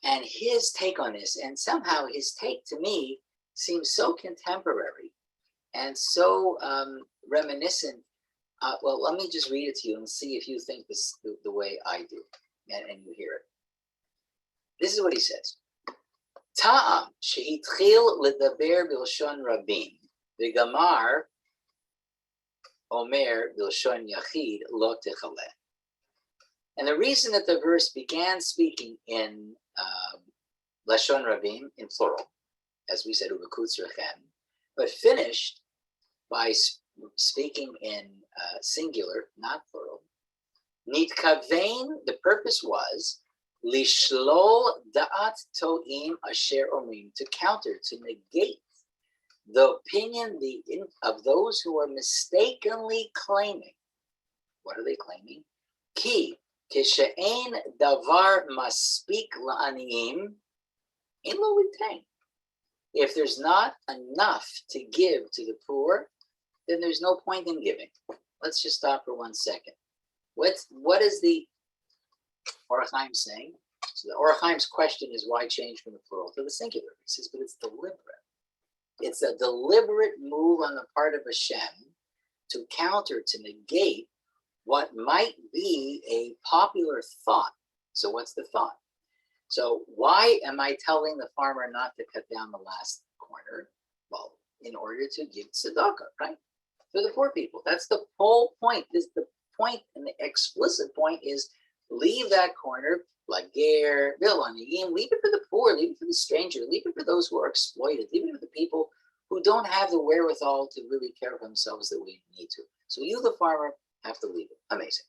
and his take on this. And somehow his take to me seems so contemporary and so reminiscent. Well, let me just read it to you and see if you think this the way I do, and you hear it. This is what he says. Ta'am she'itchil ledaber bilshon rabim v'gamar omer bilshon yachid lo techale. And the reason that the verse began speaking in lashon rabim, in plural, as we said, uvekutzrechem, but finished by speaking in singular, not plural. Nitkavein, the purpose was lishlol da'at to'im asher omrim, to counter, to negate the opinion of those who are mistakenly claiming. What are they claiming? Ki kishe'ein davar maspik la'aniyim in lo litain. If there's not enough to give to the poor, then there's no point in giving. Let's just stop for 1 second. What is the Or Chaim saying? So the Or Chaim's question is, why change from the plural to the singular? He says, but it's deliberate. It's a deliberate move on the part of Hashem to counter, to negate what might be a popular thought. So what's the thought? So why am I telling the farmer not to cut down the last corner? Well, in order to give tzedakah, right? For the poor people. That's the whole point. The point, and the explicit point is, leave that corner, lager, vilaniyim, leave it for the poor, leave it for the stranger, leave it for those who are exploited, leave it for the people who don't have the wherewithal to really care for themselves that we need to. So you, the farmer, have to leave it. Amazing.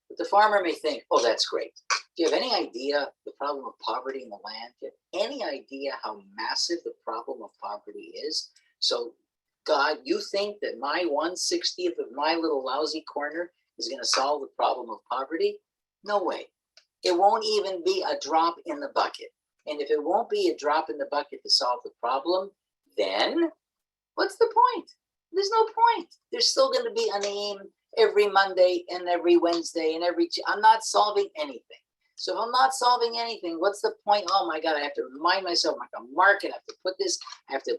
But the farmer may think, oh, that's great. Do you have any idea the problem of poverty in the land? Do you have any idea how massive the problem of poverty is? So, God, you think that my 1/60th of my little lousy corner is going to solve the problem of poverty? No way. it won't even be a drop in the bucket. And if it won't be a drop in the bucket to solve the problem, then what's the point? There's no point. There's still going to be an aim every Monday and every Wednesday and I'm not solving anything. So if I'm not solving anything, what's the point? Oh my God, I have to remind myself, I have to mark it, I have to put this, I have to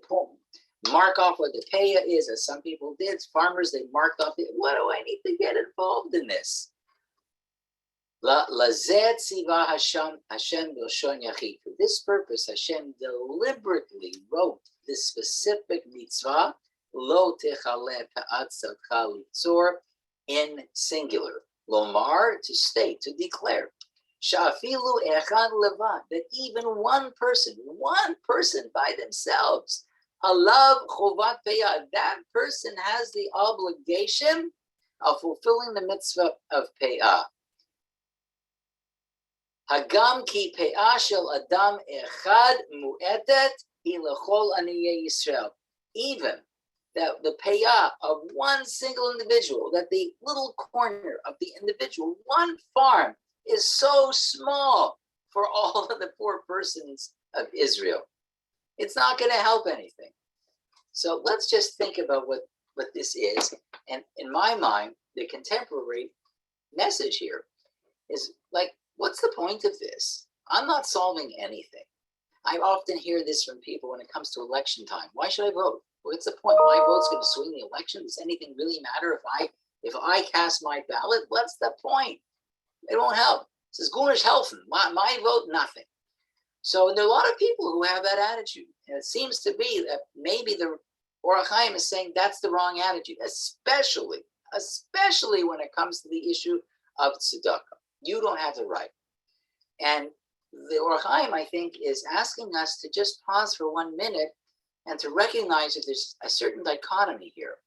mark off what the paya is, as some people did. Farmers, they marked off it. What do I need to get involved in this? For this purpose, Hashem deliberately wrote this specific mitzvah, lo techale pa'atzatcha litzor, in singular. Lomar, to state, to declare. Sha'afilu echad levad, that even one person by themselves, alav chovat peyah, that person has the obligation of fulfilling the mitzvah of peyah. Hagam ki peyah shel adam echad mu'etet hi lechol aniyei Yisrael. Even that the payah of one single individual, that the little corner of the individual, one farm, is so small for all of the poor persons of Israel. It's not going to help anything. So let's just think about what this is. And in my mind, the contemporary message here is like, what's the point of this? I'm not solving anything. I often hear this from people when it comes to election time. Why should I vote? What's the point? My vote's going to swing the election. Does anything really matter if I cast my ballot? What's the point? It won't help. It says Gunish helfen. My vote, nothing. So there are a lot of people who have that attitude. And it seems to be that maybe the Orach Chaim is saying that's the wrong attitude, especially when it comes to the issue of tzedakah. You don't have the right. And the Orach Chaim, I think, is asking us to just pause for 1 minute and to recognize that there's a certain dichotomy here,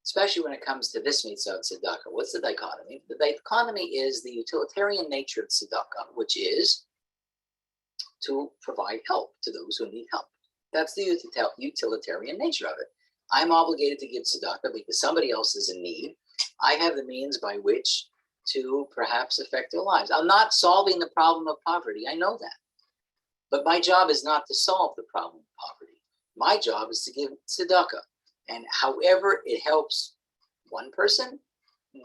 especially when it comes to this mitzvah of tzedakah. What's the dichotomy? The dichotomy is the utilitarian nature of tzedakah, which is to provide help to those who need help. That's the utilitarian nature of it. I'm obligated to give tzedakah because somebody else is in need. I have the means by which to perhaps affect their lives. I'm not solving the problem of poverty. I know that. But my job is not to solve the problem of poverty. My job is to give tzedakah. And however it helps one person,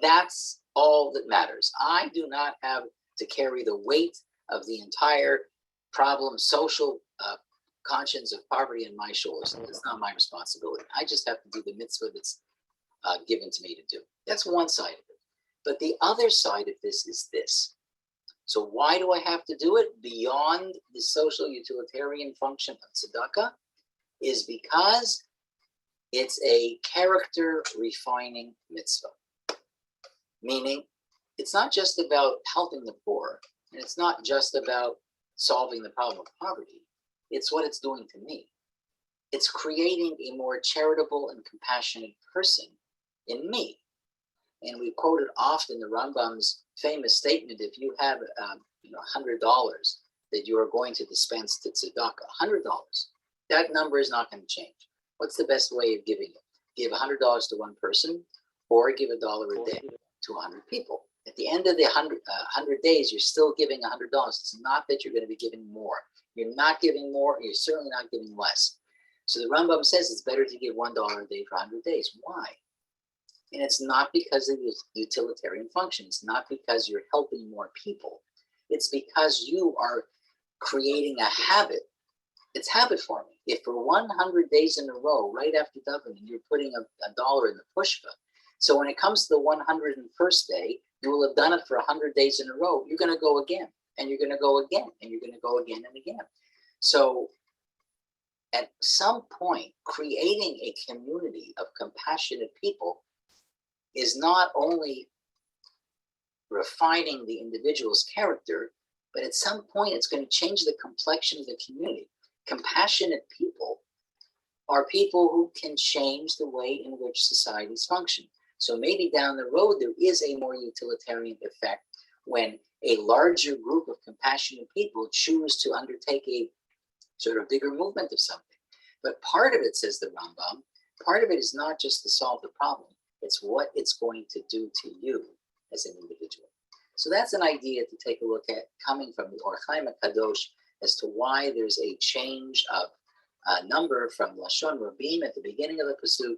that's all that matters. I do not have to carry the weight of the entire problem, social conscience of poverty in my shoulders. It's not my responsibility. I just have to do the mitzvah that's given to me to do. That's one side of it. But the other side of this is this. So why do I have to do it beyond the social utilitarian function of tzedakah? Is because it's a character refining mitzvah. Meaning, it's not just about helping the poor, and it's not just about solving the problem of poverty. It's what it's doing to me. It's creating a more charitable and compassionate person in me. And we quoted often the Rambam's famous statement: if you have $100 that you are going to dispense to tzedakah, $100, that number is not going to change. What's the best way of giving it? Give $100 to one person, or give $1 a day to 100 people. At the end of the 100 days, you're still giving $100. It's not that you're going to be giving more. You're not giving more. You're certainly not giving less. So the Rambam says it's better to give $1 a day for 100 days. Why? And it's not because of the utilitarian function. It's not because you're helping more people. It's because you are creating a habit. It's habit forming. If for 100 days in a row, right after davening, you're putting $1 in the pushka, so when it comes to the 101st day, you will have done it for 100 days in a row. You're going to go again, and you're going to go again, and you're going to go again and again. So at some point, creating a community of compassionate people is not only refining the individual's character, but at some point, it's going to change the complexion of the community. Compassionate people are people who can change the way in which societies function. So maybe down the road, there is a more utilitarian effect when a larger group of compassionate people choose to undertake a sort of bigger movement of something. But part of it, says the Rambam, part of it is not just to solve the problem. It's what it's going to do to you as an individual. So that's an idea to take a look at coming from the Or Chaim Kadosh as to why there's a change of number from Lashon Rabim at the beginning of the Pasuk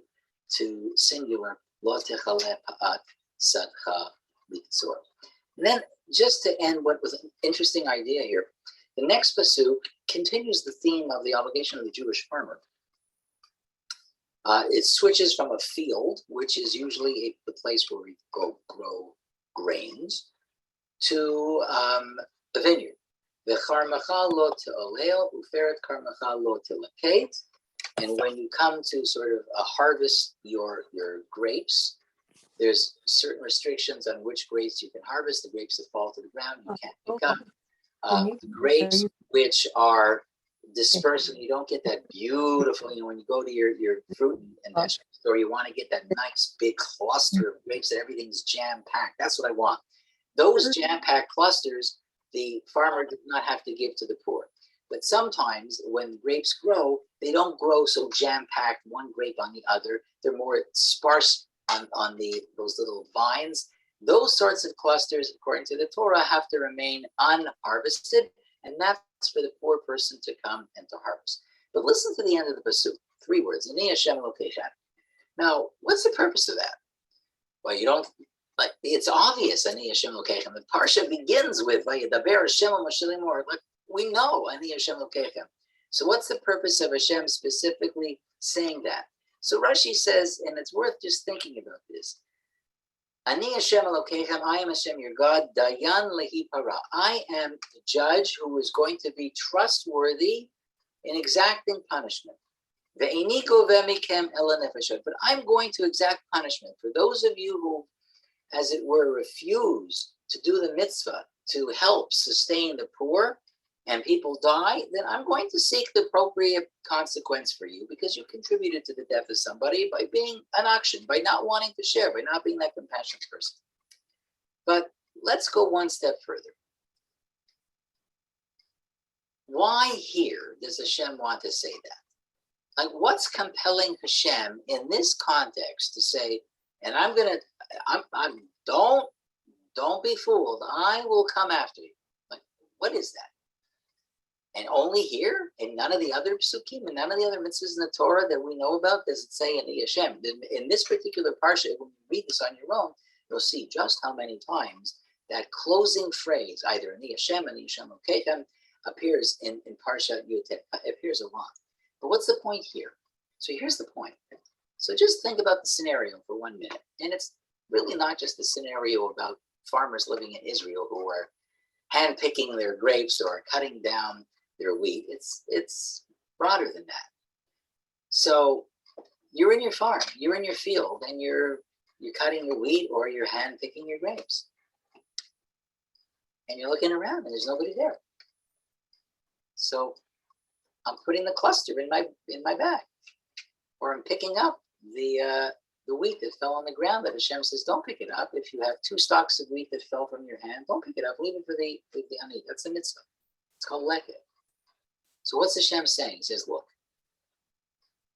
to singular Lo Techale Pa'at Sadcha Litzor. And then just to end what was an interesting idea here, the next Pasuk continues the theme of the obligation of the Jewish farmer. It switches from a field, which is usually the place where we go grow grains, to a vineyard. And when you come to sort of harvest your grapes, there's certain restrictions on which grapes you can harvest. The grapes that fall to the ground, you can't pick up. The grapes which are dispersed, and you don't get that beautiful, when you go to your fruit and vegetable store, you want to get that nice big cluster of grapes that everything's jam-packed. That's what I want. Those jam-packed clusters, the farmer does not have to give to the poor. But sometimes when grapes grow, they don't grow so jam-packed, one grape on the other. They're more sparse on those little vines. Those sorts of clusters, according to the Torah, have to remain unharvested, and that's for the poor person to come and to harvest. But listen to the end of the Pasuk, 3 words, Ani Hashem Elokeichem. Now, what's the purpose of that? Well, you don't, like, it's obvious, Ani Hashem Elokeichem. The Parsha begins with, Vayedaber Hashem Moshe Lemor. Like, we know, Ani Hashem Elokeichem. So what's the purpose of Hashem specifically saying that? So Rashi says, and it's worth just thinking about this, Ani Hashem Elokeichem, I am Hashem your God, Dayan Lehi Para. I am the judge who is going to be trustworthy in exacting punishment. Ve'iniko ve'mikem ela nefeshot. But I'm going to exact punishment for those of you who, as it were, refuse to do the mitzvah to help sustain the poor, and people die, then I'm going to seek the appropriate consequence for you because you contributed to the death of somebody by being an action, by not wanting to share, by not being that compassionate person. But let's go one step further. Why here does Hashem want to say that? Like, what's compelling Hashem in this context to say, and don't be fooled, I will come after you. Like, what is that? And only here, and none of the other psukim, and none of the other mitzvahs in the Torah that we know about, does it say Ani Hashem. In this particular parsha, when you read this on your own, you'll see just how many times that closing phrase, either Ani Hashem Elokeichem, appears in Parshat Yutet. It appears a lot. But what's the point here? So here's the point. So just think about the scenario for 1 minute. And it's really not just the scenario about farmers living in Israel who are hand-picking their grapes or cutting down their wheat. It's broader than that. So you're in your farm, you're in your field, and you're cutting your wheat or you're hand-picking your grapes. And you're looking around and there's nobody there. So I'm putting the cluster in my bag, or I'm picking up the wheat that fell on the ground that Hashem says don't pick it up. If you have 2 stalks of wheat that fell from your hand, don't pick it up. Leave it for the ani. That's the mitzvah. It's called leket. So what's Hashem saying? He says, look,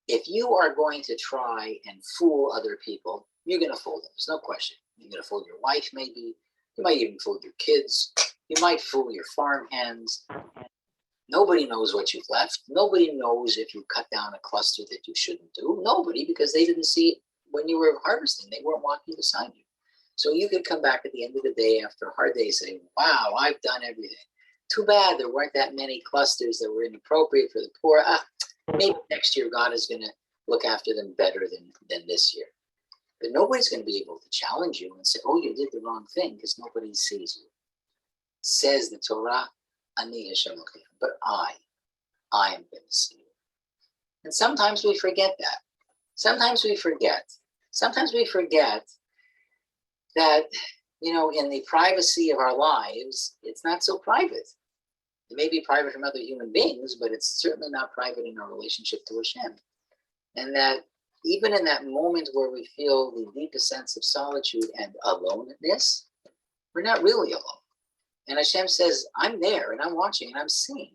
if you are going to try and fool other people, you're going to fool them. There's no question. You're going to fool your wife, maybe. You might even fool your kids. You might fool your farm hands. Nobody knows what you've left. Nobody knows if you cut down a cluster that you shouldn't do. Nobody, because they didn't see it when you were harvesting. They weren't walking beside you. So you could come back at the end of the day after a hard day saying, wow, I've done everything. Too bad there weren't that many clusters that were inappropriate for the poor. Maybe next year God is going to look after them better than this year. But nobody's going to be able to challenge you and say, oh, you did the wrong thing, because nobody sees you. Says the Torah, Ani Hashem Elokeichem, but I am going to see you. And sometimes we forget that. Sometimes we forget that, in the privacy of our lives, it's not so private. It may be private from other human beings, but it's certainly not private in our relationship to Hashem. And that even in that moment where we feel the deepest sense of solitude and aloneness, we're not really alone. And Hashem says, I'm there and I'm watching and I'm seeing.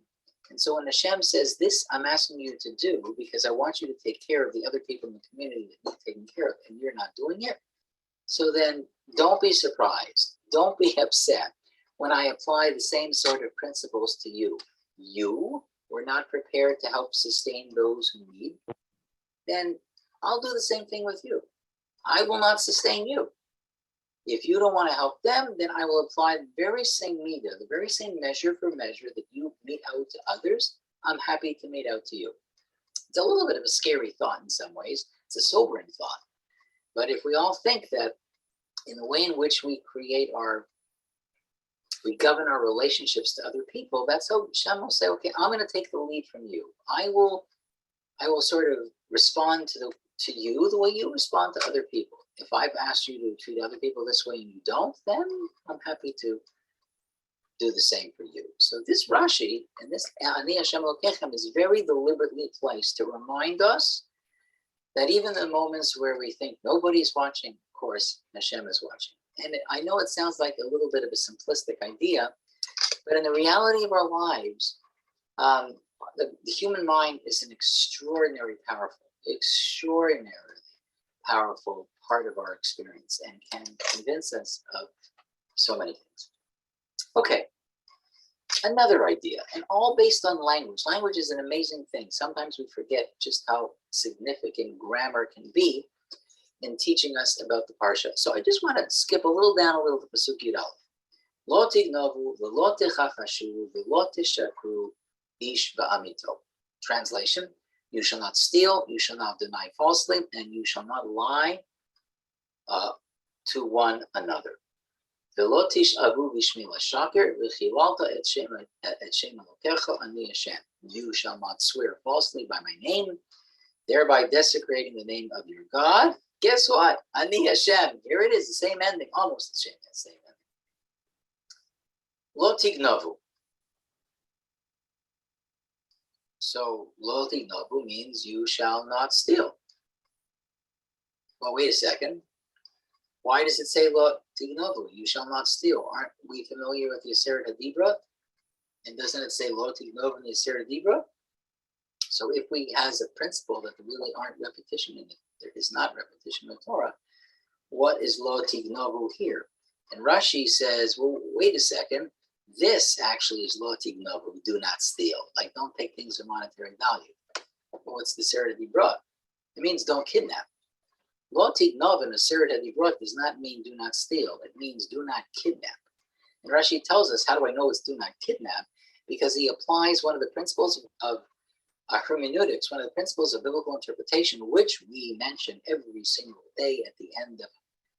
And so when Hashem says, this I'm asking you to do because I want you to take care of the other people in the community that need taken care of, and you're not doing it, so then don't be surprised don't be upset when I apply the same sort of principles to you. You were not prepared to help sustain those who need, then I'll do the same thing with you. I will not sustain you. If you don't want to help them, then I will apply the very same meter, the very same measure for measure that you mete out to others. I'm happy to mete out to you. It's a little bit of a scary thought in some ways. It's a sobering thought. But if we all think that in the way in which we govern our relationships to other people, that's how Hashem will say, okay, I'm going to take the lead from you. I will sort of respond to you the way you respond to other people. If I've asked you to treat other people this way and you don't, then I'm happy to do the same for you. So this Rashi and this Ani Hashem Elokechem is very deliberately placed to remind us that even in the moments where we think nobody's watching, of course, Hashem is watching. And I know it sounds like a little bit of a simplistic idea, but in the reality of our lives, the human mind is an extraordinarily powerful part of our experience and can convince us of so many things. Okay, another idea, and all based on language. Language is an amazing thing. Sometimes we forget just how significant grammar can be in teaching us about the Parsha. So I just want to skip a little down to Pasuk Yud Aleph. Lo tignovu v'lo techachashu v'lo tishakru ish ba'amito. Translation: you shall not steal, you shall not deny falsely, and you shall not lie to one another. V'lo tishavu b'shmi l'shaker v'chivalta et shem Elokecha ani Hashem. You shall not swear falsely by my name, thereby desecrating the name of your God. Guess what? Ani Hashem. Here it is, the same ending, almost the same ending. Lo tignovu. So lo tignovu means you shall not steal. Well, wait a second. Why does it say lo tignovu? You shall not steal. Aren't we familiar with the Aseret HaDibra? And doesn't it say lo tignovu in the Aseret HaDibra? So if we has a principle that there really aren't repetition in it, there is not repetition in the Torah, what is lo tignovu here? And Rashi says, well, wait a second. This actually is lo tignovu, do not steal. Like, don't take things of monetary value. Well, what's the Aseret HaDibra? It means don't kidnap. Lo tignov in Aseret HaDibra does not mean do not steal. It means do not kidnap. And Rashi tells us, how do I know it's do not kidnap? Because he applies one of the principles of hermeneutics, one of the principles of biblical interpretation, which we mention every single day at the end of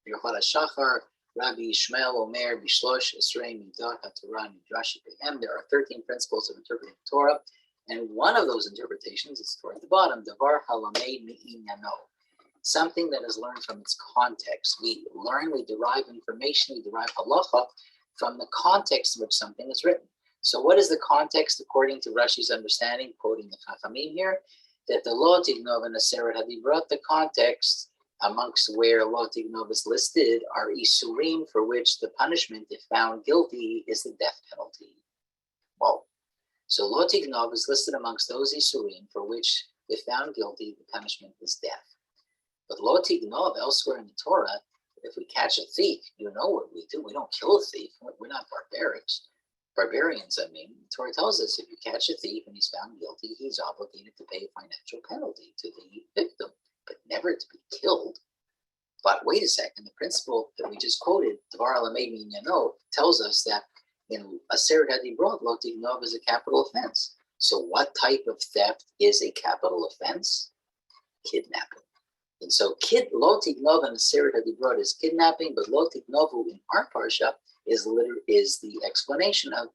Birchot HaShachar, Rabbi Yishmael Omer Bishlosh Esrei Midat HaTorah Midrash Behem. There are 13 principles of interpreting Torah, and one of those interpretations is toward the bottom, Davar Halamed Mi'inyano, something that is learned from its context. We derive information, we derive halacha from the context in which something is written. So what is the context according to Rashi's understanding, quoting the Chachamim here? That the lo tignov and Aseret HaDibra, the context amongst where lo tignov is listed are isurim for which the punishment, if found guilty, is the death penalty. Whoa. So lo tignov is listed amongst those isurim for which, if found guilty, the punishment is death. But lo tignov elsewhere in the Torah, if we catch a thief, you know what we do. We don't kill a thief. We're not barbarians, I mean. The Torah tells us if you catch a thief and he's found guilty, he's obligated to pay a financial penalty to the victim, but never to be killed. But wait a second, the principle that we just quoted, Dvar Halamed Mi'inyano, tells us that in Aseret HaDibra, lo tignov is a capital offense. So what type of theft is a capital offense? Kidnapping. And so lo tignov in Aseret HaDibra is kidnapping, but lo tignovu in our parsha is the explanation of,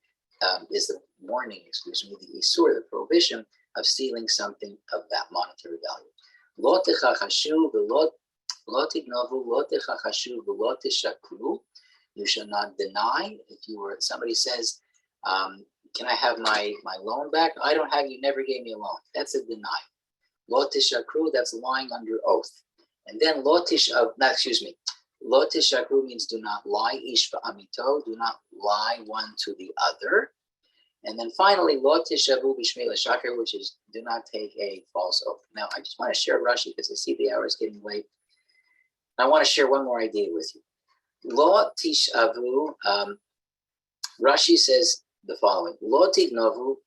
is the warning, the isur, the prohibition of stealing something of that monetary value. Lo techachashu v'lo tignovu, lo techachashu v'lo tishakru. You shall not deny. If somebody says, can I have my loan back? I don't have, you never gave me a loan. That's a deny. Lo tishakru, that's lying under oath. And then lo tishakru means do not lie, ish ba'amito, do not lie one to the other. And then finally, lo tishavu b'shmei l'shaker, which is do not take a false oath. Now, I just want to share Rashi because I see the hour is getting late. I want to share one more idea with you. Lo tishavu. Rashi says the following: Lo tignovu.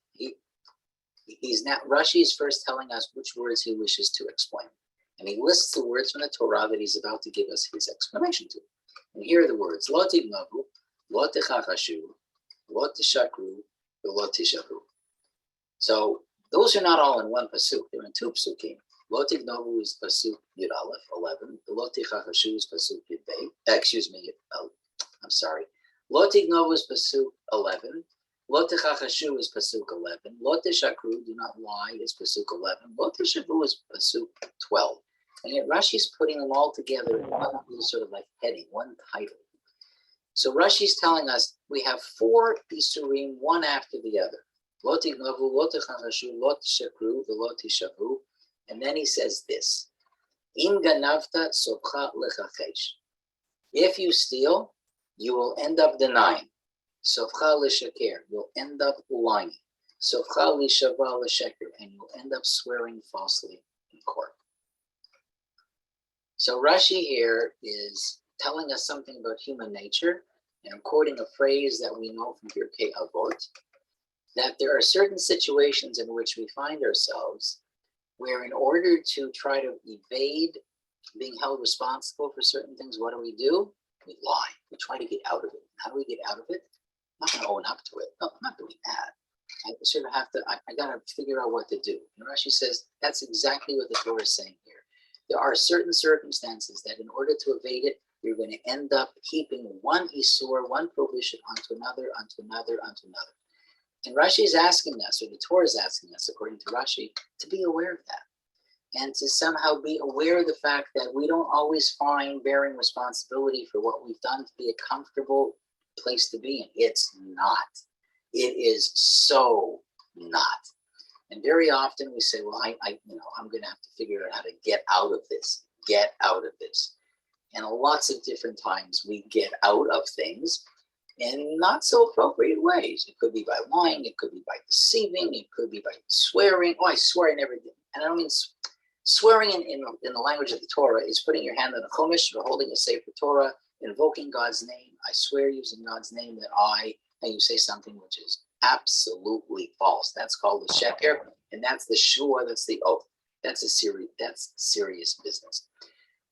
He's now Rashi is first telling us which words he wishes to explain, and he lists the words from the Torah that he's about to give us his explanation to. And here are the words: Lo tignovu, lo techachashu, lo tishakru, lo tishavu. So those are not all in one pasuk; they're in two pasukim. Lo tignovu is pasuk Yud Aleph 11. Lo techachashu is pasuk Yud Beit. I'm sorry. Lo tignovu is pasuk 11. Lo techachashu is pasuk 11. Lo tishakru, do not lie, is pasuk 11. Lo tishavu is pasuk 12. And yet Rashi's putting them all together in one sort of like heading, one title. So Rashi's telling us we have four isurim, one after the other. Lo tignovu, lo techachashu, lo tishakru, lo tishavu. And then he says this: Im ganavta sofcha lechachesh. If you steal, you will end up denying. Sofcha l'shaker, you'll end up lying. Sofcha l'shava l'sheker, and you'll end up swearing falsely in court. So Rashi here is telling us something about human nature, and I'm quoting a phrase that we know from Pirkei Avot, that there are certain situations in which we find ourselves where in order to try to evade being held responsible for certain things, what do? We lie. We try to get out of it. How do we get out of it? I'm not going to own up to it. No, I'm not doing that. I sort of have to, I got to figure out what to do. And Rashi says that's exactly what the Torah is saying here. There are certain circumstances that in order to evade it, you're going to end up heaping one isur, one prohibition onto another, onto another, onto another. And Rashi is asking us, or the Torah is asking us, according to Rashi, to be aware of that. And to somehow be aware of the fact that we don't always find bearing responsibility for what we've done to be a comfortable place to be in. It's not. It is so not. And very often we say, well, I'm going to have to figure out how to get out of this, get out of this. And lots of different times we get out of things in not so appropriate ways. It could be by lying, it could be by deceiving, it could be by swearing. Oh, I swear in everything. And I don't mean swearing in the language of the Torah is putting your hand on a chumash or holding a sefer Torah, invoking God's name. I swear using God's name that and you say something which is absolutely false. That's called the sheker, and that's the shiur, that's the oath. That's serious business.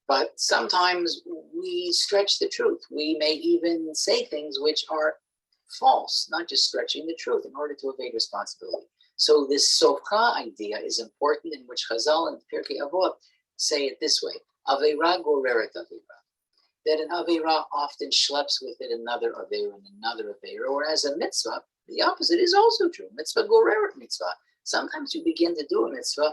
But sometimes we stretch the truth. We may even say things which are false, not just stretching the truth in order to evade responsibility. So this sofcha idea is important, in which Chazal and Pirkei Avot say it this way: Aveira goreret aveira. That an aveira often schleps with it another aveira and another aveira, whereas a mitzvah, the opposite is also true. Mitzvah goreret mitzvah. Sometimes you begin to do a mitzvah,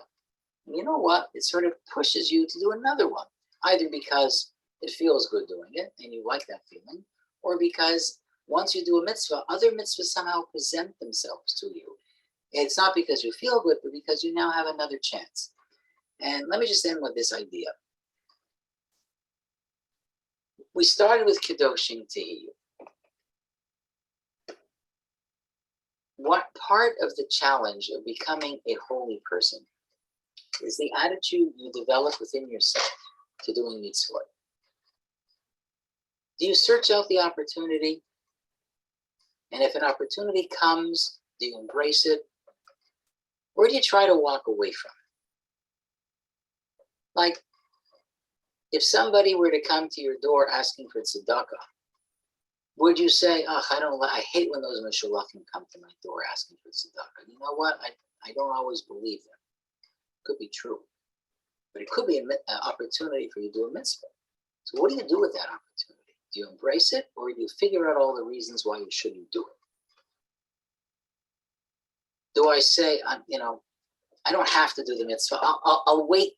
and you know what? It sort of pushes you to do another one, either because it feels good doing it and you like that feeling, or because once you do a mitzvah, other mitzvahs somehow present themselves to you. It's not because you feel good, but because you now have another chance. And let me just end with this idea. We started with Kedoshim Tehiyyu. What part of the challenge of becoming a holy person is the attitude you develop within yourself to doing mitzvot? Do you search out the opportunity? And if an opportunity comes, do you embrace it? Or do you try to walk away from it? Like, if somebody were to come to your door asking for tzedakah, would you say, I hate when those meshulachim come to my door asking for tzedakah? You know what? I don't always believe them. Could be true. But it could be an opportunity for you to do a mitzvah. So what do you do with that opportunity? Do you embrace it, or do you figure out all the reasons why you shouldn't do it? Do I say, I don't have to do the mitzvah. I'll wait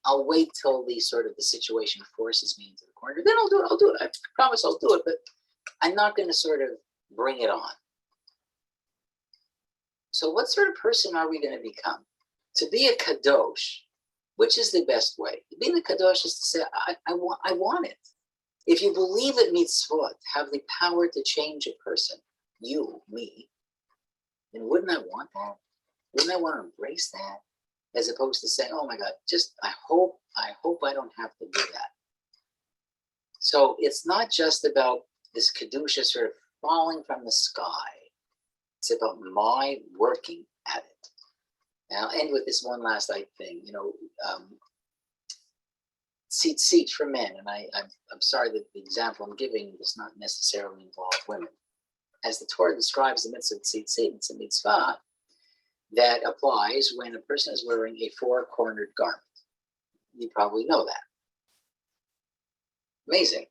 till the situation forces me into the corner. Then I'll do it. I promise I'll do it, but I'm not going to sort of bring it on. So what sort of person are we going to become? To be a kadosh, which is the best way? Being a kadosh is to say, I want it. If you believe that mitzvot have the power to change a person, you, me, then wouldn't I want that? Wouldn't I want to embrace that? As opposed to saying, oh my God, I hope I don't have to do that. So it's not just about this Kedusha sort of falling from the sky. It's about my working at it. And I'll end with this one last thing. Seat for men, and I'm sorry that the example I'm giving does not necessarily involve women. As the Torah describes the mitzvah seat, it's a mitzvah that applies when a person is wearing a four-cornered garment. You probably know that. Amazing.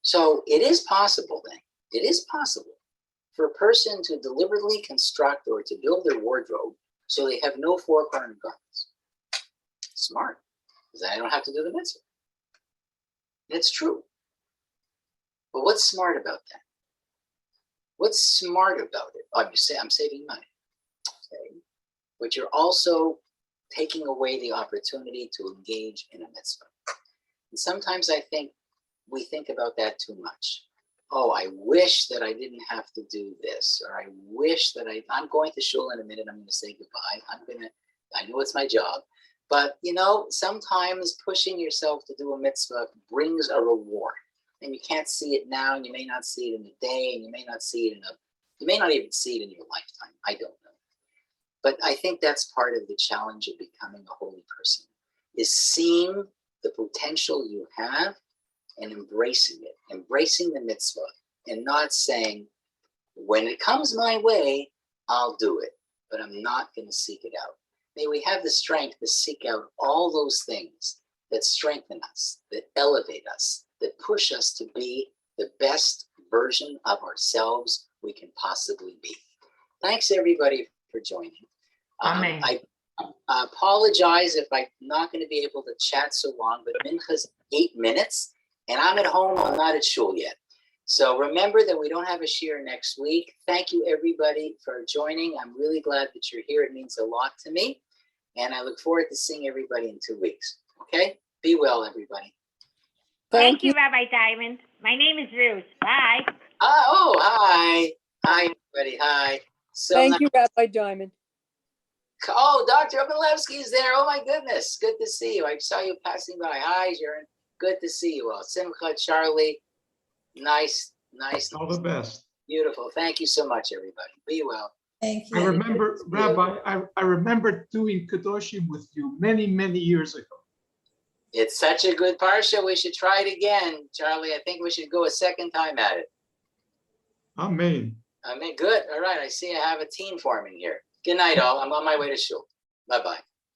So it is possible then, it is possible for a person to deliberately construct or to build their wardrobe so they have no four-cornered garments. Smart, because I don't have to do the mitzvah. And it's true. But what's smart about that? What's smart about it? Oh, I'm saving money. Okay. But you're also taking away the opportunity to engage in a mitzvah. And sometimes I think we think about that too much. Oh, I wish that I didn't have to do this, or I wish that I'm going to shul in a minute. I'm going to say goodbye. I know it's my job, but sometimes pushing yourself to do a mitzvah brings a reward, and you can't see it now, and you may not see it in a day, and you may not see it you may not even see it in your lifetime. I don't know. But I think that's part of the challenge of becoming a holy person, is seeing the potential you have and embracing it, embracing the mitzvah, and not saying, when it comes my way, I'll do it, but I'm not going to seek it out. May we have the strength to seek out all those things that strengthen us, that elevate us, that push us to be the best version of ourselves we can possibly be. Thanks, everybody, for joining. Amen. I apologize if I'm not going to be able to chat so long, but Mincha's 8 minutes, and I'm at home. I'm not at shul yet. So remember that we don't have a shiur next week. Thank you, everybody, for joining. I'm really glad that you're here. It means a lot to me. And I look forward to seeing everybody in 2 weeks. Okay? Be well, everybody. Thank you, Rabbi Diamond. My name is Ruth. Bye. Hi. Hi, everybody. Hi. So Thank you, Rabbi Diamond. Oh, Dr. Openlevsky is there. Oh, my goodness. Good to see you. I saw you passing by. Hi, Sharon. Good to see you all. Simcha, Charlie. Nice. All the best. Beautiful. Thank you so much, everybody. Be well. Thank you. I remember, Rabbi, I remember doing Kedoshim with you many, many years ago. It's such a good Parsha. We should try it again, Charlie. I think we should go a second time at it. Amen. Good. All right. I see I have a team forming here. Good night, all. I'm on my way to shul. Bye-bye.